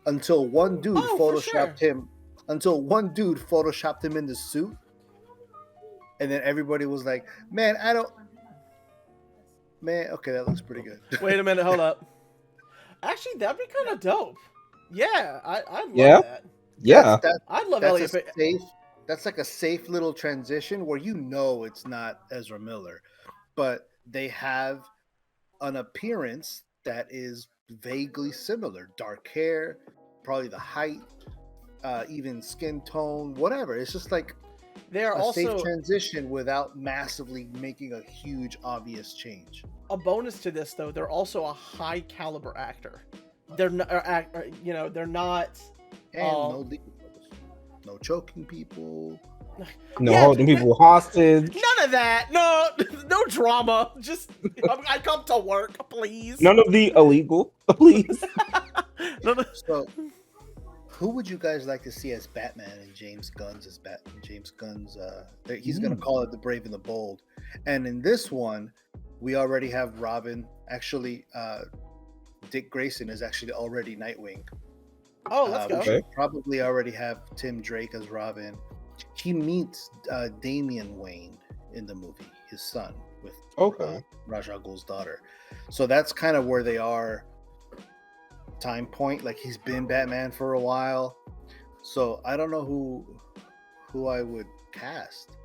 until one dude photoshopped him. Until one dude photoshopped him in the suit, and then everybody was like, "Man, I don't." Man, okay, that looks pretty good. Wait a minute, hold up. Actually, that'd be kind of dope. Yeah, I love Yeah. that. Yeah. I'd love That's Elliot a Page. safe. That's like a safe little transition where you know it's not Ezra Miller, but they have an appearance that is vaguely similar. Dark hair, probably the height, even skin tone, whatever. It's just like They're a safe also transition without massively making a huge obvious change. a bonus to this, though. They're also a high caliber actor. They're not, they're not. And no legal purpose. No choking people. No Yeah, holding people hostage. None of that. No, no drama. Just I come to work, please. None of the illegal, please. No. So, who would you guys like to see as Batman and James Gunn's as Batman? James Gunn's, he's going to call it The Brave and the Bold. And in this one, we already have Robin. Actually, Dick Grayson is actually already Nightwing. Oh, let's go. We should probably already have Tim Drake as Robin. He meets Damian Wayne in the movie, his son, with Ra's al Ghul's daughter. So that's kind of where they are. Time point, like he's been Batman for a while. So I don't know who I would cast,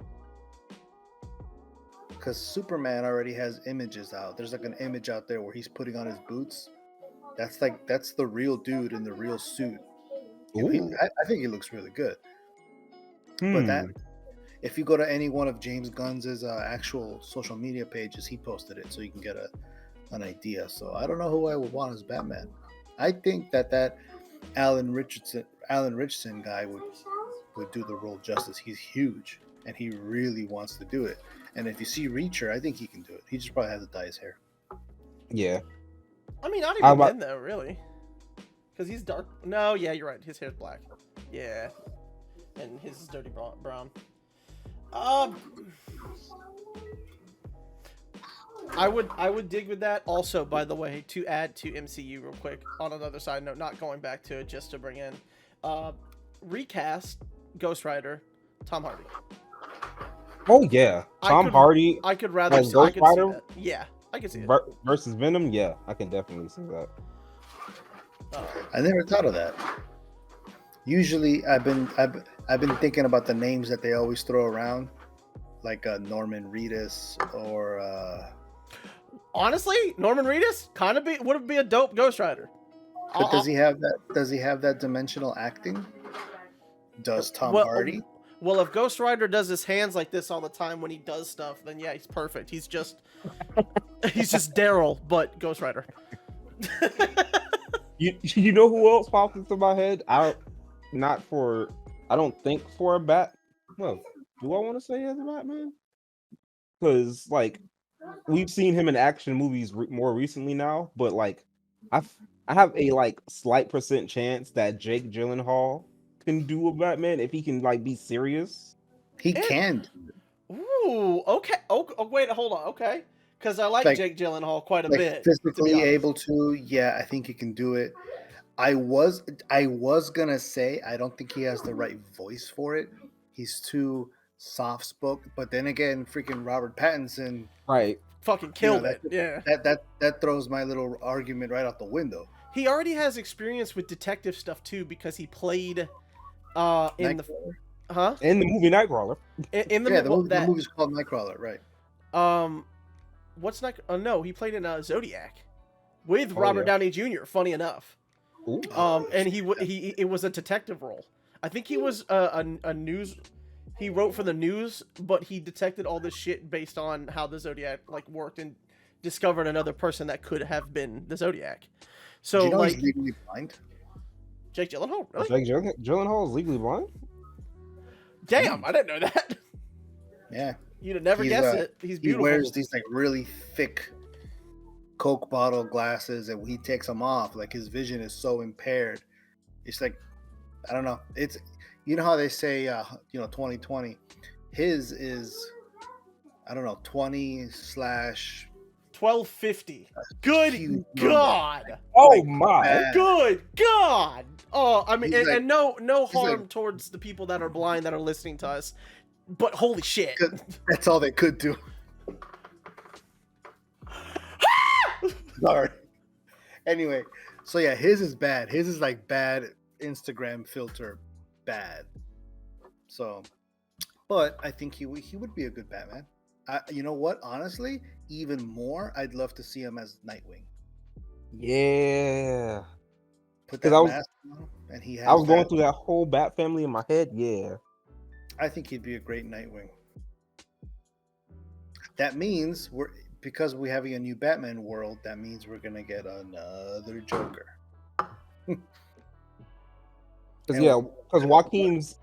because Superman already has images out. There's like an image out there where he's putting on his boots. That's the real dude in the real suit. I think he looks really good. But that, if you go to any one of James Gunn's actual social media pages, he posted it, so you can get an idea. So I don't know who I would want as Batman. I think that Alan Richardson guy would do the role justice. He's huge, and he really wants to do it. And if you see Reacher, I think he can do it. He just probably has to dye his hair. Yeah. I mean, not even then, though, really. Because he's dark. No, yeah, you're right. His hair's black. Yeah. And his is dirty brown. I would dig with that. Also, by the way, to add to MCU real quick, on another side note, not going back to it, just to bring in, recast Ghost Rider, Tom Hardy. Oh yeah, Tom Hardy. I could rather as Ghost Rider. See that. Yeah, I can see it. Versus Venom. Yeah, I can definitely see that. I never thought of that. Usually, I've been thinking about the names that they always throw around, like Norman Reedus or. Honestly, Norman Reedus kind of would be a dope Ghost Rider. But does he have that? Does he have that dimensional acting? Does Tom Hardy? Well, if Ghost Rider does his hands like this all the time when he does stuff, then yeah, he's perfect. He's just Daryl, but Ghost Rider. You know who else pops into my head? I don't think for a bat. Well, do I want to say as a Batman? Because like we've seen him in action movies more recently now, but like I have a like slight % chance that Jake Gyllenhaal can do a Batman if he can like be serious. He can. Ooh, okay. Oh, wait, hold on. Okay, because I like Jake Gyllenhaal quite a bit. Physically able to, yeah, I think he can do it. I was gonna say I don't think he has the right voice for it. He's too soft spoken, but then again, freaking Robert Pattinson, right, fucking killed it. Yeah, that throws my little argument right out the window. He already has experience with detective stuff too because he played in the movie Nightcrawler. The movie's called Nightcrawler, right? What's not? No, he played in Zodiac with Robert Downey Jr. Funny enough. Ooh. And it was a detective role. I think he was a news. He wrote for the news, but he detected all this shit based on how the Zodiac like worked and discovered another person that could have been the Zodiac. So do you know like, he's legally blind? Jake Gyllenhaal, really? Jake Gyllenhaal is legally blind? Damn, I didn't know that. Yeah, you'd never guess it. He's beautiful. He wears these like really thick Coke bottle glasses, and when he takes them off, like his vision is so impaired. It's like, I don't know. It's, you know how they say, 20/20. His is, I don't know, 20/1250. Good God! Oh my! Good God! Oh, I mean, and no harm towards the people that are blind that are listening to us, but holy shit! That's all they could do. Sorry. Anyway, so yeah, his is bad. His is like bad Instagram filter, bad. So, but I think he would be a good Batman. You know what? Honestly, even more, I'd love to see him as Nightwing. Yeah. Put that mask on, and he has. I was going through that whole Bat family in my head. Yeah. I think he'd be a great Nightwing. That means because we're having a new Batman world, that means we're gonna get another Joker. Because Joaquin's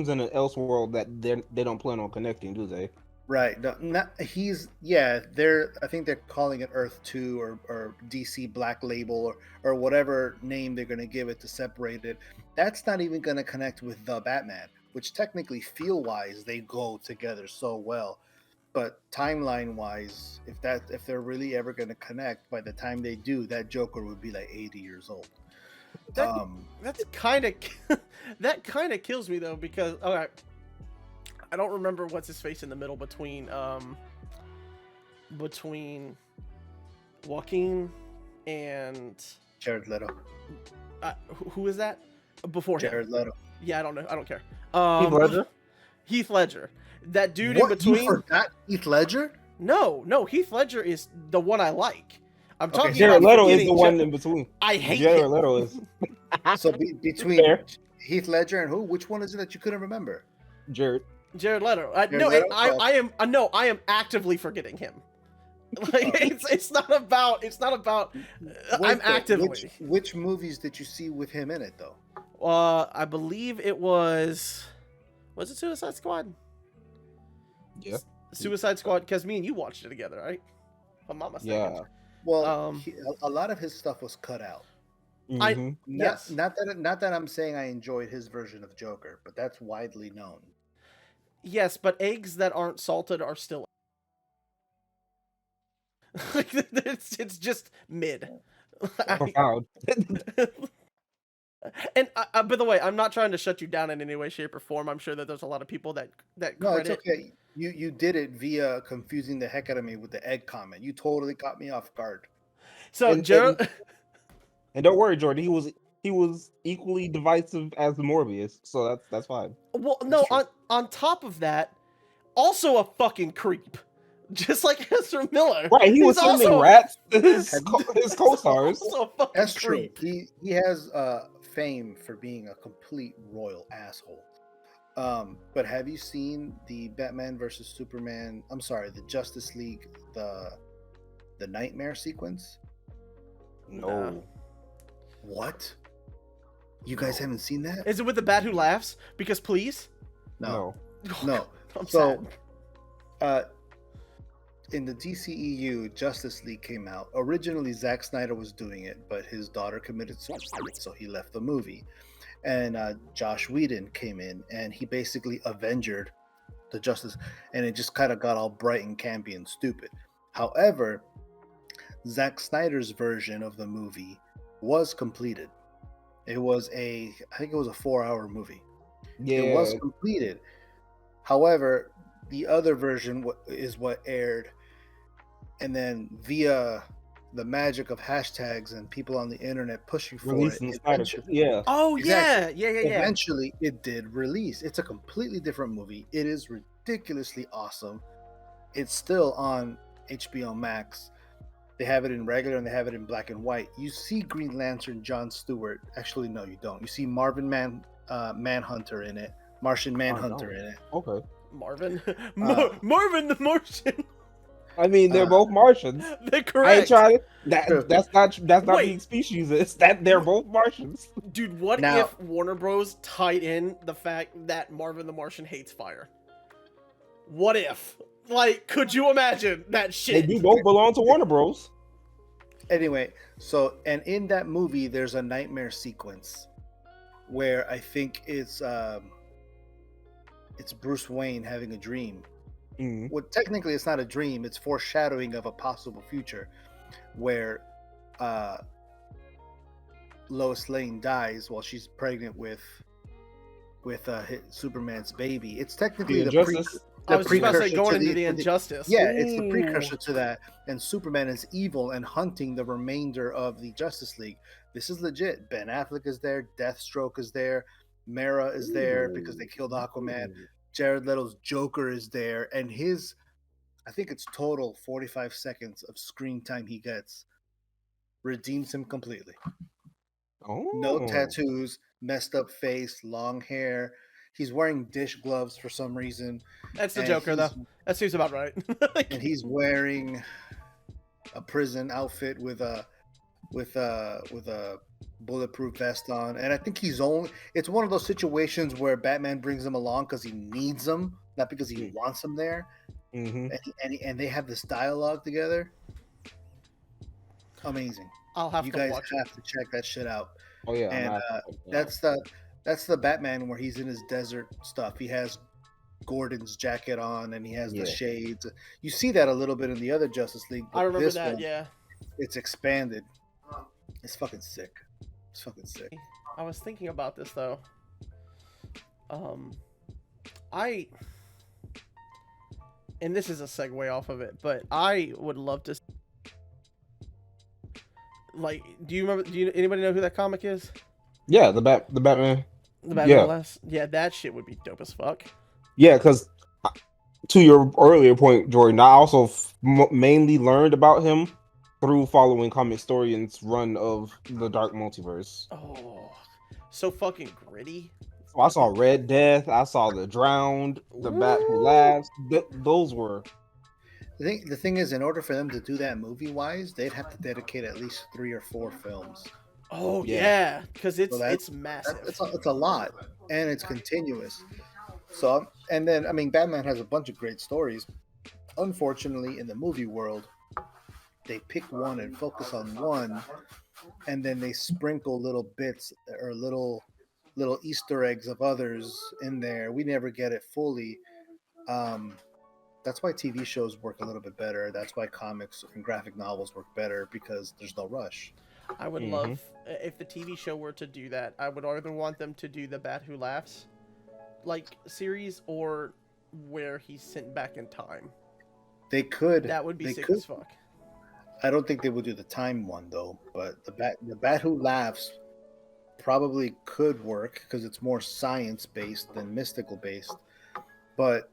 in an else world that they don't plan on connecting, do they? Right. No, I think they're calling it Earth 2 or DC Black Label or whatever name they're gonna give it to separate it. That's not even gonna connect with the Batman, which technically feel-wise they go together so well. But timeline-wise, if they're really ever going to connect, by the time they do, that Joker would be like 80 years old. That's kind of that kind of kills me though, because okay, I don't remember what's his face in the middle between Joaquin and Jared Leto. who is that before him? Jared Leto. Yeah, I don't know. I don't care. Heath Ledger? Heath Ledger. That dude What, in between. you forgot Heath Ledger? No, Heath Ledger is the one I like. I'm Okay, talking Jared about Leto is forgetting the one in between. I hate Jared him. Leto is So between Fair. Heath Ledger and who? Which one is it that you couldn't remember? Jared. Jared Leto. Jared Leto? I am actively forgetting him. Like it's not about. I'm actively. Which movies did you see with him in it though? I believe it was it Suicide Squad? Yeah. Suicide Squad, because me and you watched it together, right? If I'm not mistaken. Yeah. Well, a lot of his stuff was cut out. Mhm. Yes. Not that I'm saying I enjoyed his version of Joker, but that's widely known. Yes, but eggs that aren't salted are still. it's just mid. Profound. And by the way, I'm not trying to shut you down in any way, shape, or form. I'm sure that there's a lot of people that No, credit. it's okay. You did it via confusing the heck out of me with the egg comment. You totally caught me off guard. So And- Gerald, And don't worry, Jordan. He was equally divisive as Morbius, so that's fine. well, no, true. on top of that, also a fucking creep, just like Ezra Miller. Right, he was He's sending also- rats to his co-stars. Also a fucking That's true. creep. He has fame for being a complete royal asshole. But have you seen the Batman versus Superman? I'm sorry, the Justice League, the nightmare sequence? No. What? You guys haven't seen that? Is it with the bat who laughs? Because please. No. I'm So, sad. in the DCEU, Justice League came out. Originally, Zack Snyder was doing it, but his daughter committed suicide, so he left the movie. And Josh Whedon came in, and he basically avenged the Justice, and it just kind of got all bright and campy and stupid. However, Zack Snyder's version of the movie was completed. I think it was a 4-hour movie. Yeah. It was completed. However, the other version is what aired, and then via the magic of hashtags and people on the internet pushing for Releasing it, Snyder. Yeah. Oh exactly. yeah. eventually it did release. It's a completely different movie. It is ridiculously awesome. It's still on HBO Max. They have it in regular and they have it in black and white. You see Green Lantern John Stewart. Actually, no, you don't. You see Marvin Manhunter in it. Martian Manhunter in it. Okay. Marvin, Marvin the Martian. I mean, they're both Martians. They're I ain't correct. trying to. That's not Wait. being speciesist. That they're both Martians. Dude, what Now- if Warner Bros. Tied in the fact that Marvin the Martian hates fire? What if? Like, could you imagine that They shit? do both belong to Warner Bros. Anyway, so and in that movie, there's a nightmare sequence where I think it's Bruce Wayne having a dream. Mm. Well, technically, it's not a dream; it's foreshadowing of a possible future where Lois Lane dies while she's pregnant with Superman's baby. It's technically The the Injustice. I was just about to say precursor going to into the injustice. Yeah, it's the Ooh. precursor to that. And Superman is evil and hunting the remainder of the Justice League. This is legit. Ben Affleck is there. Deathstroke is there. Mara is there because they killed Aquaman. Jared Leto's Joker is there. And I think it's total 45 seconds of screen time he gets redeems him completely. Oh. No tattoos, messed up face, long hair. He's wearing dish gloves for some reason. That's the and Joker, though. he's- That seems about right. And he's wearing a prison outfit with a bulletproof vest on. And I think it's one of those situations where Batman brings him along because he needs him, not because he wants him there. Mm-hmm. And they have this dialogue together. Amazing. I'll have You to guys watch it. have to check that shit out. Oh yeah. And that's the Batman where he's in his desert stuff. He has Gordon's jacket on and he has the shades. You see that a little bit in the other Justice League. But I remember this that, one, yeah. it's expanded. It's fucking sick. It's fucking sick. I was thinking about this though. I and this is a segue off of it, but I would love to. Like, do you remember? Anybody know who that comic is? Yeah, the Batman. The Batman Yeah, Last. Yeah, that shit would be dope as fuck. yeah. Because to your earlier point, Jordan, I also mainly learned about him through following Comic Historian's run of the Dark Multiverse. Oh, so fucking gritty. So I saw Red Death. I saw The Drowned, The Bat Who Laughs. Those were. The thing is, in order for them to do that movie wise, they'd have to dedicate at least 3 or 4 films. Oh Yeah. yeah, because it's So it's massive. It's a lot, and it's continuous. So, and then I mean, Batman has a bunch of great stories. Unfortunately, in the movie world, they pick one and focus on one, and then they sprinkle little bits or little Easter eggs of others in there. We never get it fully. That's why TV shows work a little bit better. That's why comics and graphic novels work better, because there's no rush. I would love if the TV show were to do that. I would either want them to do the Bat Who Laughs like series, or where he's sent back in time. They could. That would be they sick could. as fuck. I don't think they would do the time one though. But the Bat Who Laughs probably could work because it's more science based than mystical based. But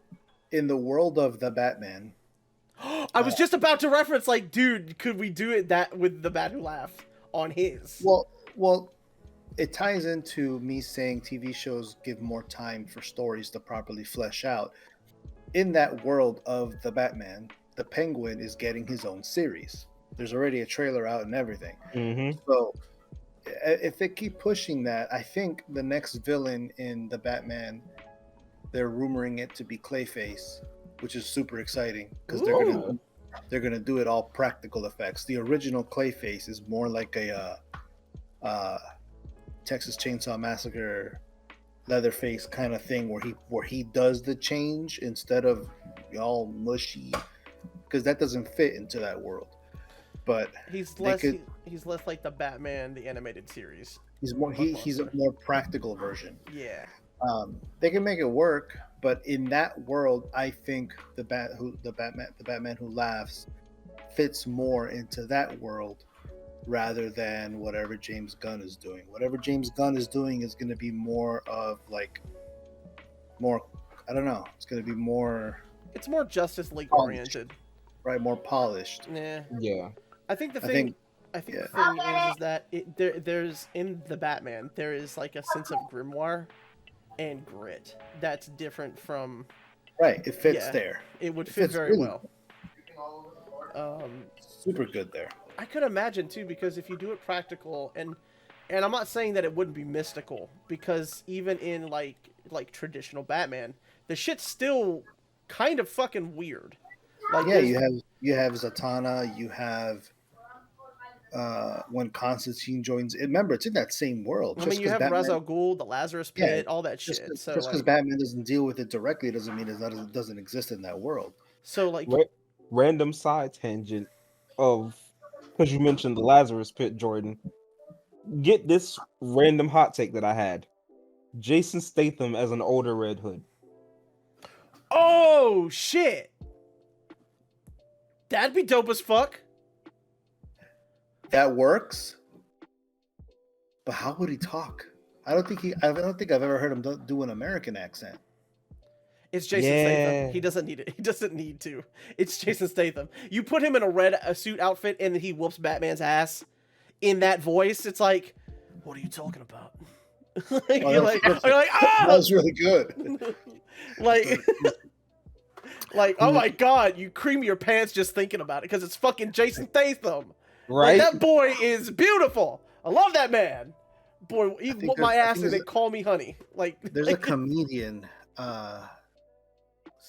in the world of the Batman, I was just about to reference, like, dude, could we do it that with the Bat Who Laugh on his? well, it ties into me saying TV shows give more time for stories to properly flesh out. In that world of the Batman, the Penguin is getting his own series. There's already a trailer out and everything. Mm-hmm. So if they keep pushing that, I think the next villain in the Batman, they're rumoring it to be Clayface, which is super exciting because they're gonna do it all practical effects. The original Clayface is more like a Texas Chainsaw Massacre Leatherface kind of thing, where he does the change instead of all mushy, because that doesn't fit into that world. But he's less like the Batman the animated series. He's a more practical version. Yeah. They can make it work, but in that world, I think the Batman Who Laughs fits more into that world rather than whatever James Gunn is doing. Whatever James Gunn is doing is going to be more of I don't know. It's going to be more. It's more Justice League polished, oriented. right? More polished. Yeah. I think the thing is that there's in the Batman there is like a sense of grimoire and grit that's different from. Right, it fits there. It would fit very really well. Super good there. I could imagine too, because if you do it practical, and I'm not saying that it wouldn't be mystical, because even in like traditional Batman, the shit's still kind of fucking weird. Like, yeah, you have Zatanna, you have when Constantine joins. Remember, it's in that same world. I mean, you have Ra's al Ghul, the Lazarus Pit, all that shit. Just so because Batman doesn't deal with it directly doesn't mean it doesn't exist in that world. So like random side tangent of, because you mentioned the Lazarus Pit, Jordan. Get this random hot take that I had: Jason Statham as an older Red Hood. Oh shit! That'd be dope as fuck. That works, but how would he talk? I don't think I've ever heard him do an American accent. It's Jason Statham. He doesn't need it. He doesn't need to. It's Jason Statham. You put him in a red suit outfit and he whoops Batman's ass in that voice. It's like, what are you talking about? You're like, ah! That was really good. like, oh my god, you cream your pants just thinking about it because it's fucking Jason Statham. Right? Like, that boy is beautiful. I love that man. Boy, he whooped my ass and they call me honey. Like, there's a comedian. What's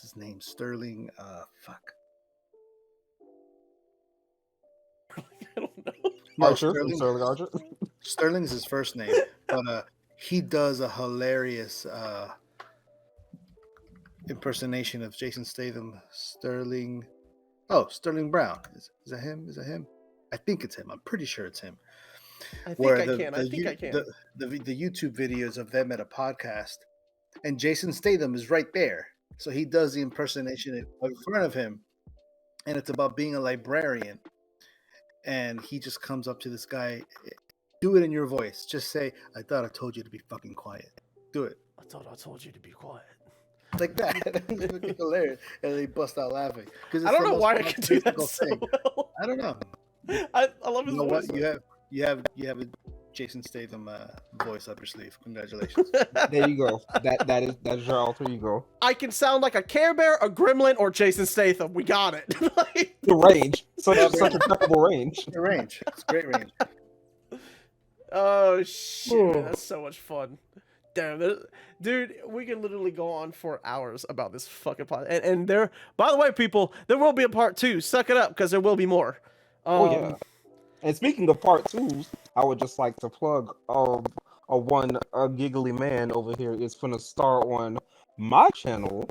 his name? Sterling. Fuck. I don't know. Archer. Sterling Archer. Sterling's his first name, but he does a hilarious impersonation of Jason Statham. Sterling Brown. Is that him? I think it's him. I'm pretty sure it's him. I think where I can. I think I can. the YouTube videos of them at a podcast, and Jason Statham is right there, so he does the impersonation in front of him, and it's about being a librarian, and he just comes up to this guy, do it in your voice, just say, "I thought I told you to be fucking quiet." Do it I thought I told you to be quiet. like that. It's fucking hilarious, and they bust out laughing because I don't know why I can do that so well. I don't know. I love his You know voice. what? You have a Jason Statham voice up your sleeve. Congratulations. There you go. That's your alter ego. I can sound like a Care Bear, a Gremlin, or Jason Statham. We got it. Like, The range, such impeccable range. The range. It's great range. oh shit, man, that's so much fun. Damn, dude, we can literally go on for hours about this fucking pod. And there, by the way, people, there will be a part 2. Suck it up, because there will be more. Oh yeah. And speaking of part 2s, I would just like to plug a giggly man over here is gonna start on my channel.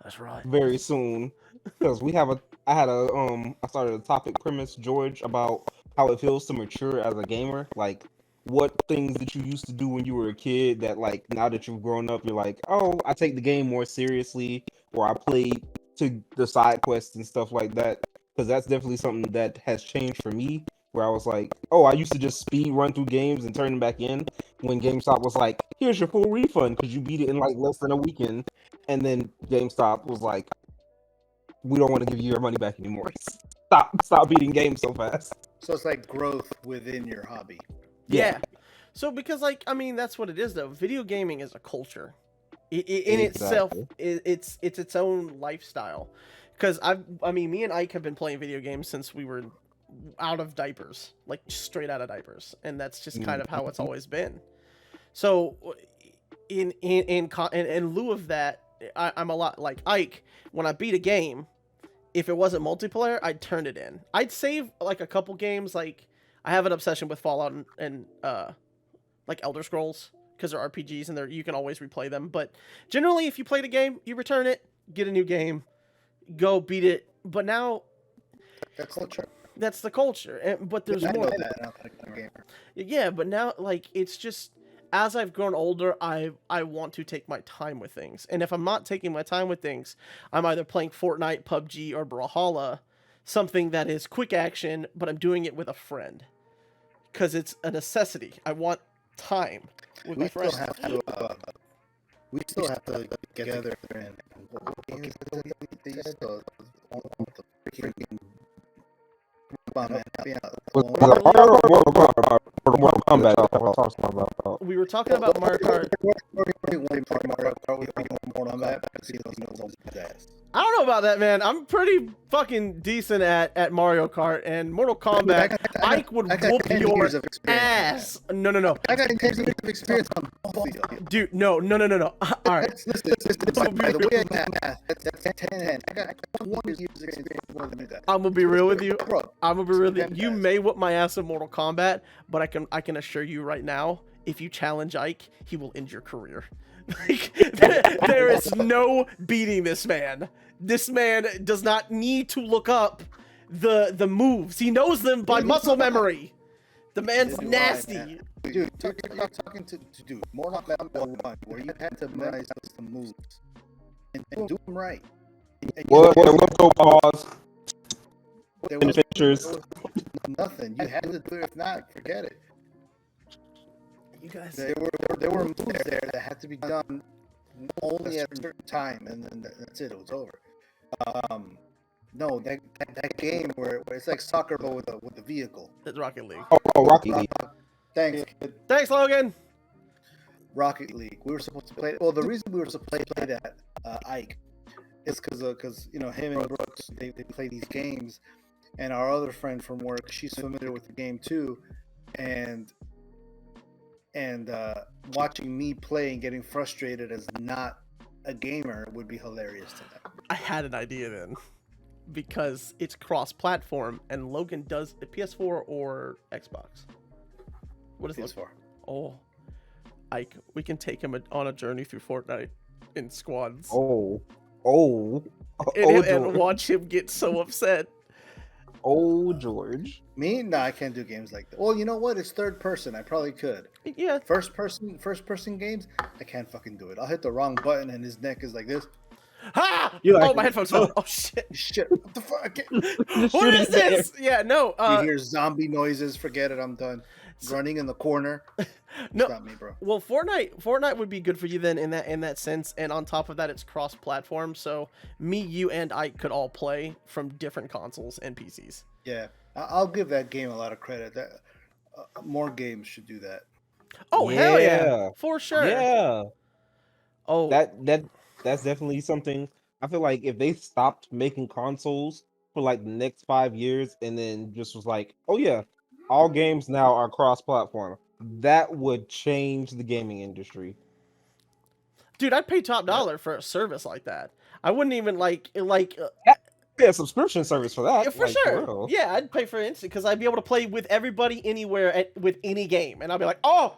That's right. Very soon, because I started a topic premise, George, about how it feels to mature as a gamer. Like, what things that you used to do when you were a kid that, like, now that you've grown up, you're like, oh, I take the game more seriously, or I play to the side quests and stuff like that. Because that's definitely something that has changed for me, where I was like, oh, I used to just speed run through games and turn them back in, when GameStop was like, here's your full refund because you beat it in like less than a weekend. And then GameStop was like, we don't want to give you your money back anymore. Stop beating games so fast. So it's like growth within your hobby. Yeah. So because, like, I mean, that's what it is, though. Video gaming is a culture. In itself, it's its own lifestyle. Because me and Ike have been playing video games since we were out of diapers, like straight out of diapers, and that's just kind of how it's always been. So, in lieu of that, I'm a lot like Ike. When I beat a game, if it wasn't multiplayer, I'd turn it in. I'd save like a couple games. Like, I have an obsession with Fallout and like Elder Scrolls, because they're RPGs and you can always replay them. But generally, if you play the game, you return it, get a new game, go beat it. But now, That's culture. That's the culture. But there's I more. know that. I'm a gamer. Yeah, but now, like, it's just, as I've grown older, I want to take my time with things. And if I'm not taking my time with things, I'm either playing Fortnite, PUBG, or Brawlhalla, something that is quick action, but I'm doing it with a friend. Because it's a necessity. I want time with my friends. We still have to get together and what games they used to the freaking Mortal Kombat. We were talking about Mario Kart. I don't know about that, man. I'm pretty fucking decent at Mario Kart and Mortal Kombat. Ike would whoop your ass. No. I got 10 years of experience on both of you. Dude, no. All right. Listen, by the way I got that's 10. I got 20 years of experience more than that. I'm gonna be real with you. You may whoop my ass in Mortal Kombat, but I can assure you right now, if you challenge Ike, he will end your career. Like, there is no beating this man. This man does not need to look up the moves. He knows them by muscle memory. The man's nasty. Dude, you're talking to dude. Mortal Kombat 1, where you had to memorize the moves and do them right. What? Go pause. There was pictures. Nothing. You had to do it. If not, forget it. You guys. There were moves there that had to be done only at a certain time, and then that's it. It was over. No, that game where it's like soccer but with a vehicle. It's Rocket League. Oh, Rocket League. Thanks, Logan. Rocket League. We were supposed to play. Well, the reason we were supposed to play that Ike is because him and Brooks they play these games, and our other friend from work, she's familiar with the game too, and watching me play and getting frustrated as not a gamer would be hilarious to them. I had an idea then, because it's cross-platform, and Logan does a PS4 or Xbox. What is PS4? Oh, Ike, we can take him on a journey through Fortnite in squads. And watch him get so upset. Oh, George. Me? No, I can't do games like that. Well, you know what? It's third person. I probably could. Yeah. First person games, I can't fucking do it. I'll hit the wrong button and his neck is like this. Ha! You're Oh, like, my headphones fell. Oh shit! Shit, what the fuck? I can't. Just What shoot is it there. this? Yeah, no. You hear zombie noises. Forget it. I'm done. Running in the corner. No. Not me, bro. Well, Fortnite would be good for you then in that sense, and on top of that, it's cross-platform. So me, you, and Ike could all play from different consoles and PCs. Yeah, I'll give that game a lot of credit. That more games should do that. Oh hell yeah, Yeah. for sure. Yeah. Oh, That's definitely something. I feel like if they stopped making consoles for like the next 5 years and then just was like, oh yeah, all games now are cross-platform, that would change the gaming industry. dude, I'd pay top dollar for a service like that. I wouldn't even like Yeah, subscription service for that. yeah, for like, sure. real. Yeah, I'd pay for instant because I'd be able to play with everybody anywhere with any game, and I'd be like, oh,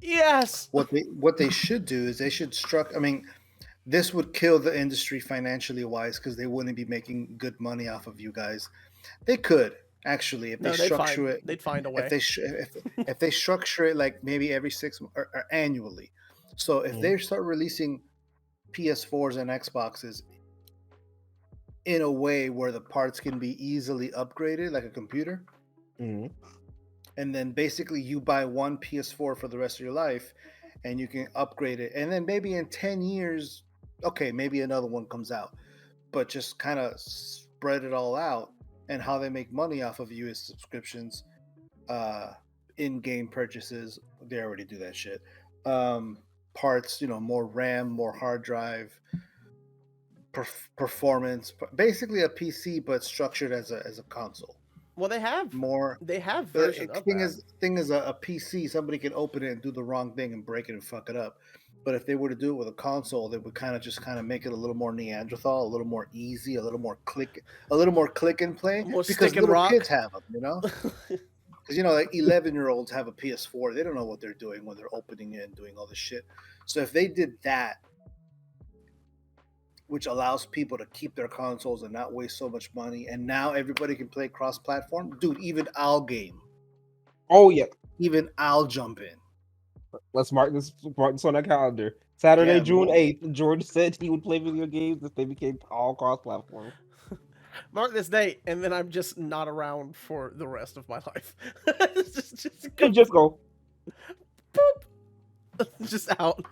yes. What they should do is they should I mean, this would kill the industry financially wise because they wouldn't be making good money off of you guys. They could actually if they No, structure it. they'd find a way. If they structure it like maybe every 6 or annually. So if they start releasing PS4s and Xboxes in a way where the parts can be easily upgraded like a computer, Mhm. and then basically you buy one PS4 for the rest of your life and you can upgrade it, and then maybe in 10 years, okay, maybe another one comes out, but just kind of spread it all out. And how they make money off of you is subscriptions, in-game purchases. They already do that shit. Parts, more RAM, more hard drive, performance, basically a PC but structured as a console. Well, they have More. version The of thing that. is a PC, somebody can open it and do the wrong thing and break it and fuck it up. But if they were to do it with a console, they would kind of make it a little more Neanderthal, a little more easy, a little more click and play. More Because stick and little rock. kids have them, Because like 11-year-olds have a PS4, they don't know what they're doing when they're opening it and doing all this shit. So if they did that, which allows people to keep their consoles and not waste so much money, and now everybody can play cross-platform, dude. Even I'll game. Oh yeah. Even I'll jump in. Let's mark this on our calendar. Saturday, Yeah, June man. 8th. George said he would play video games if they became all cross-platform. Mark this date, and then I'm just not around for the rest of my life. Just go. Boop. Just out.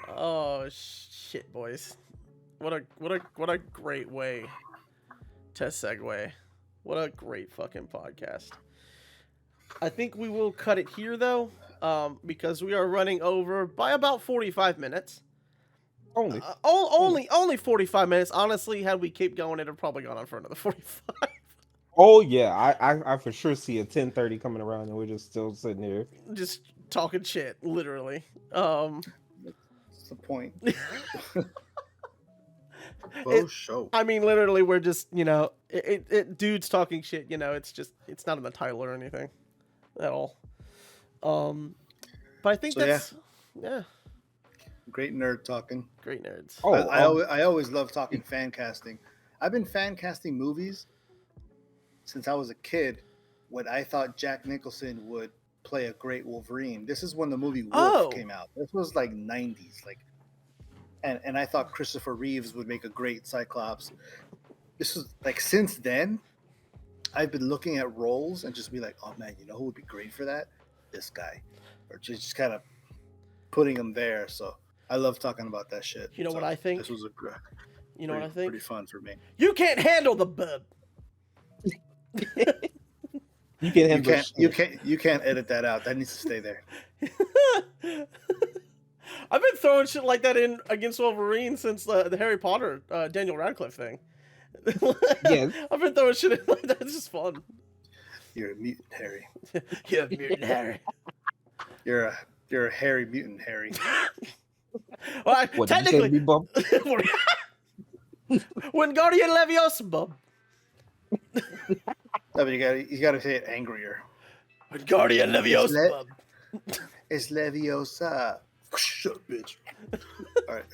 Oh shit, boys! What a great way to segue. What a great fucking podcast. I think we will cut it here though, because we are running over by about 45 minutes. Only. Only 45 minutes. Honestly, had we keep going, it'd have probably gone on for another 45. Oh yeah, I for sure see a 10:30 coming around and we're just still sitting here. Just talking shit, literally. That's the point. Show. I mean, literally, we're just, dudes talking shit, it's not in the title or anything at all. But I think yeah. Great nerd talking. Great nerds. Oh, I always love talking fan casting. I've been fan casting movies since I was a kid when I thought Jack Nicholson would play a great Wolverine. This is when the movie Wolf came out. This was like 90s. And I thought Christopher Reeves would make a great Cyclops. This is since then, I've been looking at roles and just be like, oh man, who would be great for that? This guy. Or just kind of putting him there. So I love talking about that shit. You know what I think? This was what I think? Pretty fun for me. You can't handle the bub. You can't handle You can't edit that out. That needs to stay there. I've been throwing shit like that in against Wolverine since the Harry Potter Daniel Radcliffe thing. Yes. I've been throwing shit in like that. It's just fun. You're a mutant Harry. You're a mutant Harry. You're a hairy mutant Harry. Well, What technically, did you say, Bub? Wingardium Leviosa, bub. No, but you gotta say it angrier. Wingardium Leviosa, bub. It's Leviosa. Shut up, bitch. All right.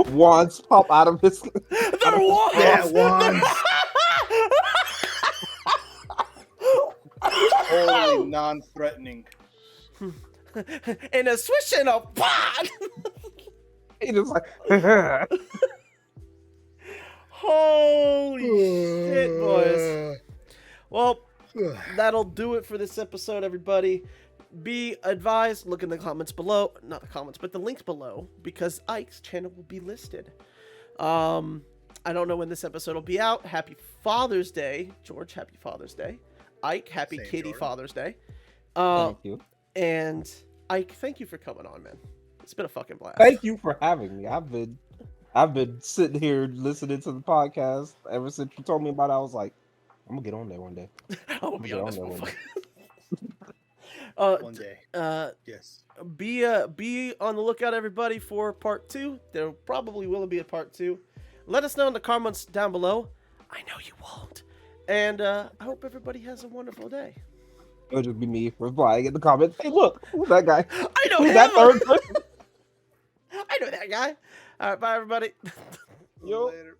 Wands pop out of his. They're wands. Yeah, wands. totally non-threatening. And a swish and a pod. He just like, Holy shit, boys. Well, that'll do it for this episode, everybody. Be advised, look in the comments below. Not the comments, but the links below, because Ike's channel will be listed. I don't know when this episode will be out. Happy Father's Day. George, happy Father's Day. Ike, happy Same, Kitty George. Father's Day. thank you. And Ike, thank you for coming on, man. It's been a fucking blast. Thank you for having me. I've been sitting here listening to the podcast ever since you told me about it. I was like, I'm gonna get on there one day. I will be Okay, on this I'll know motherfucker. One day. Yes. Be on the lookout, everybody, for part 2. There probably will be a part 2. Let us know in the comments down below. I know you won't. And I hope everybody has a wonderful day. It'll just be me replying in the comments. Hey, look, who's that guy? I know Who's him. that third person? I know that guy. All right, bye, everybody. Yo. Later.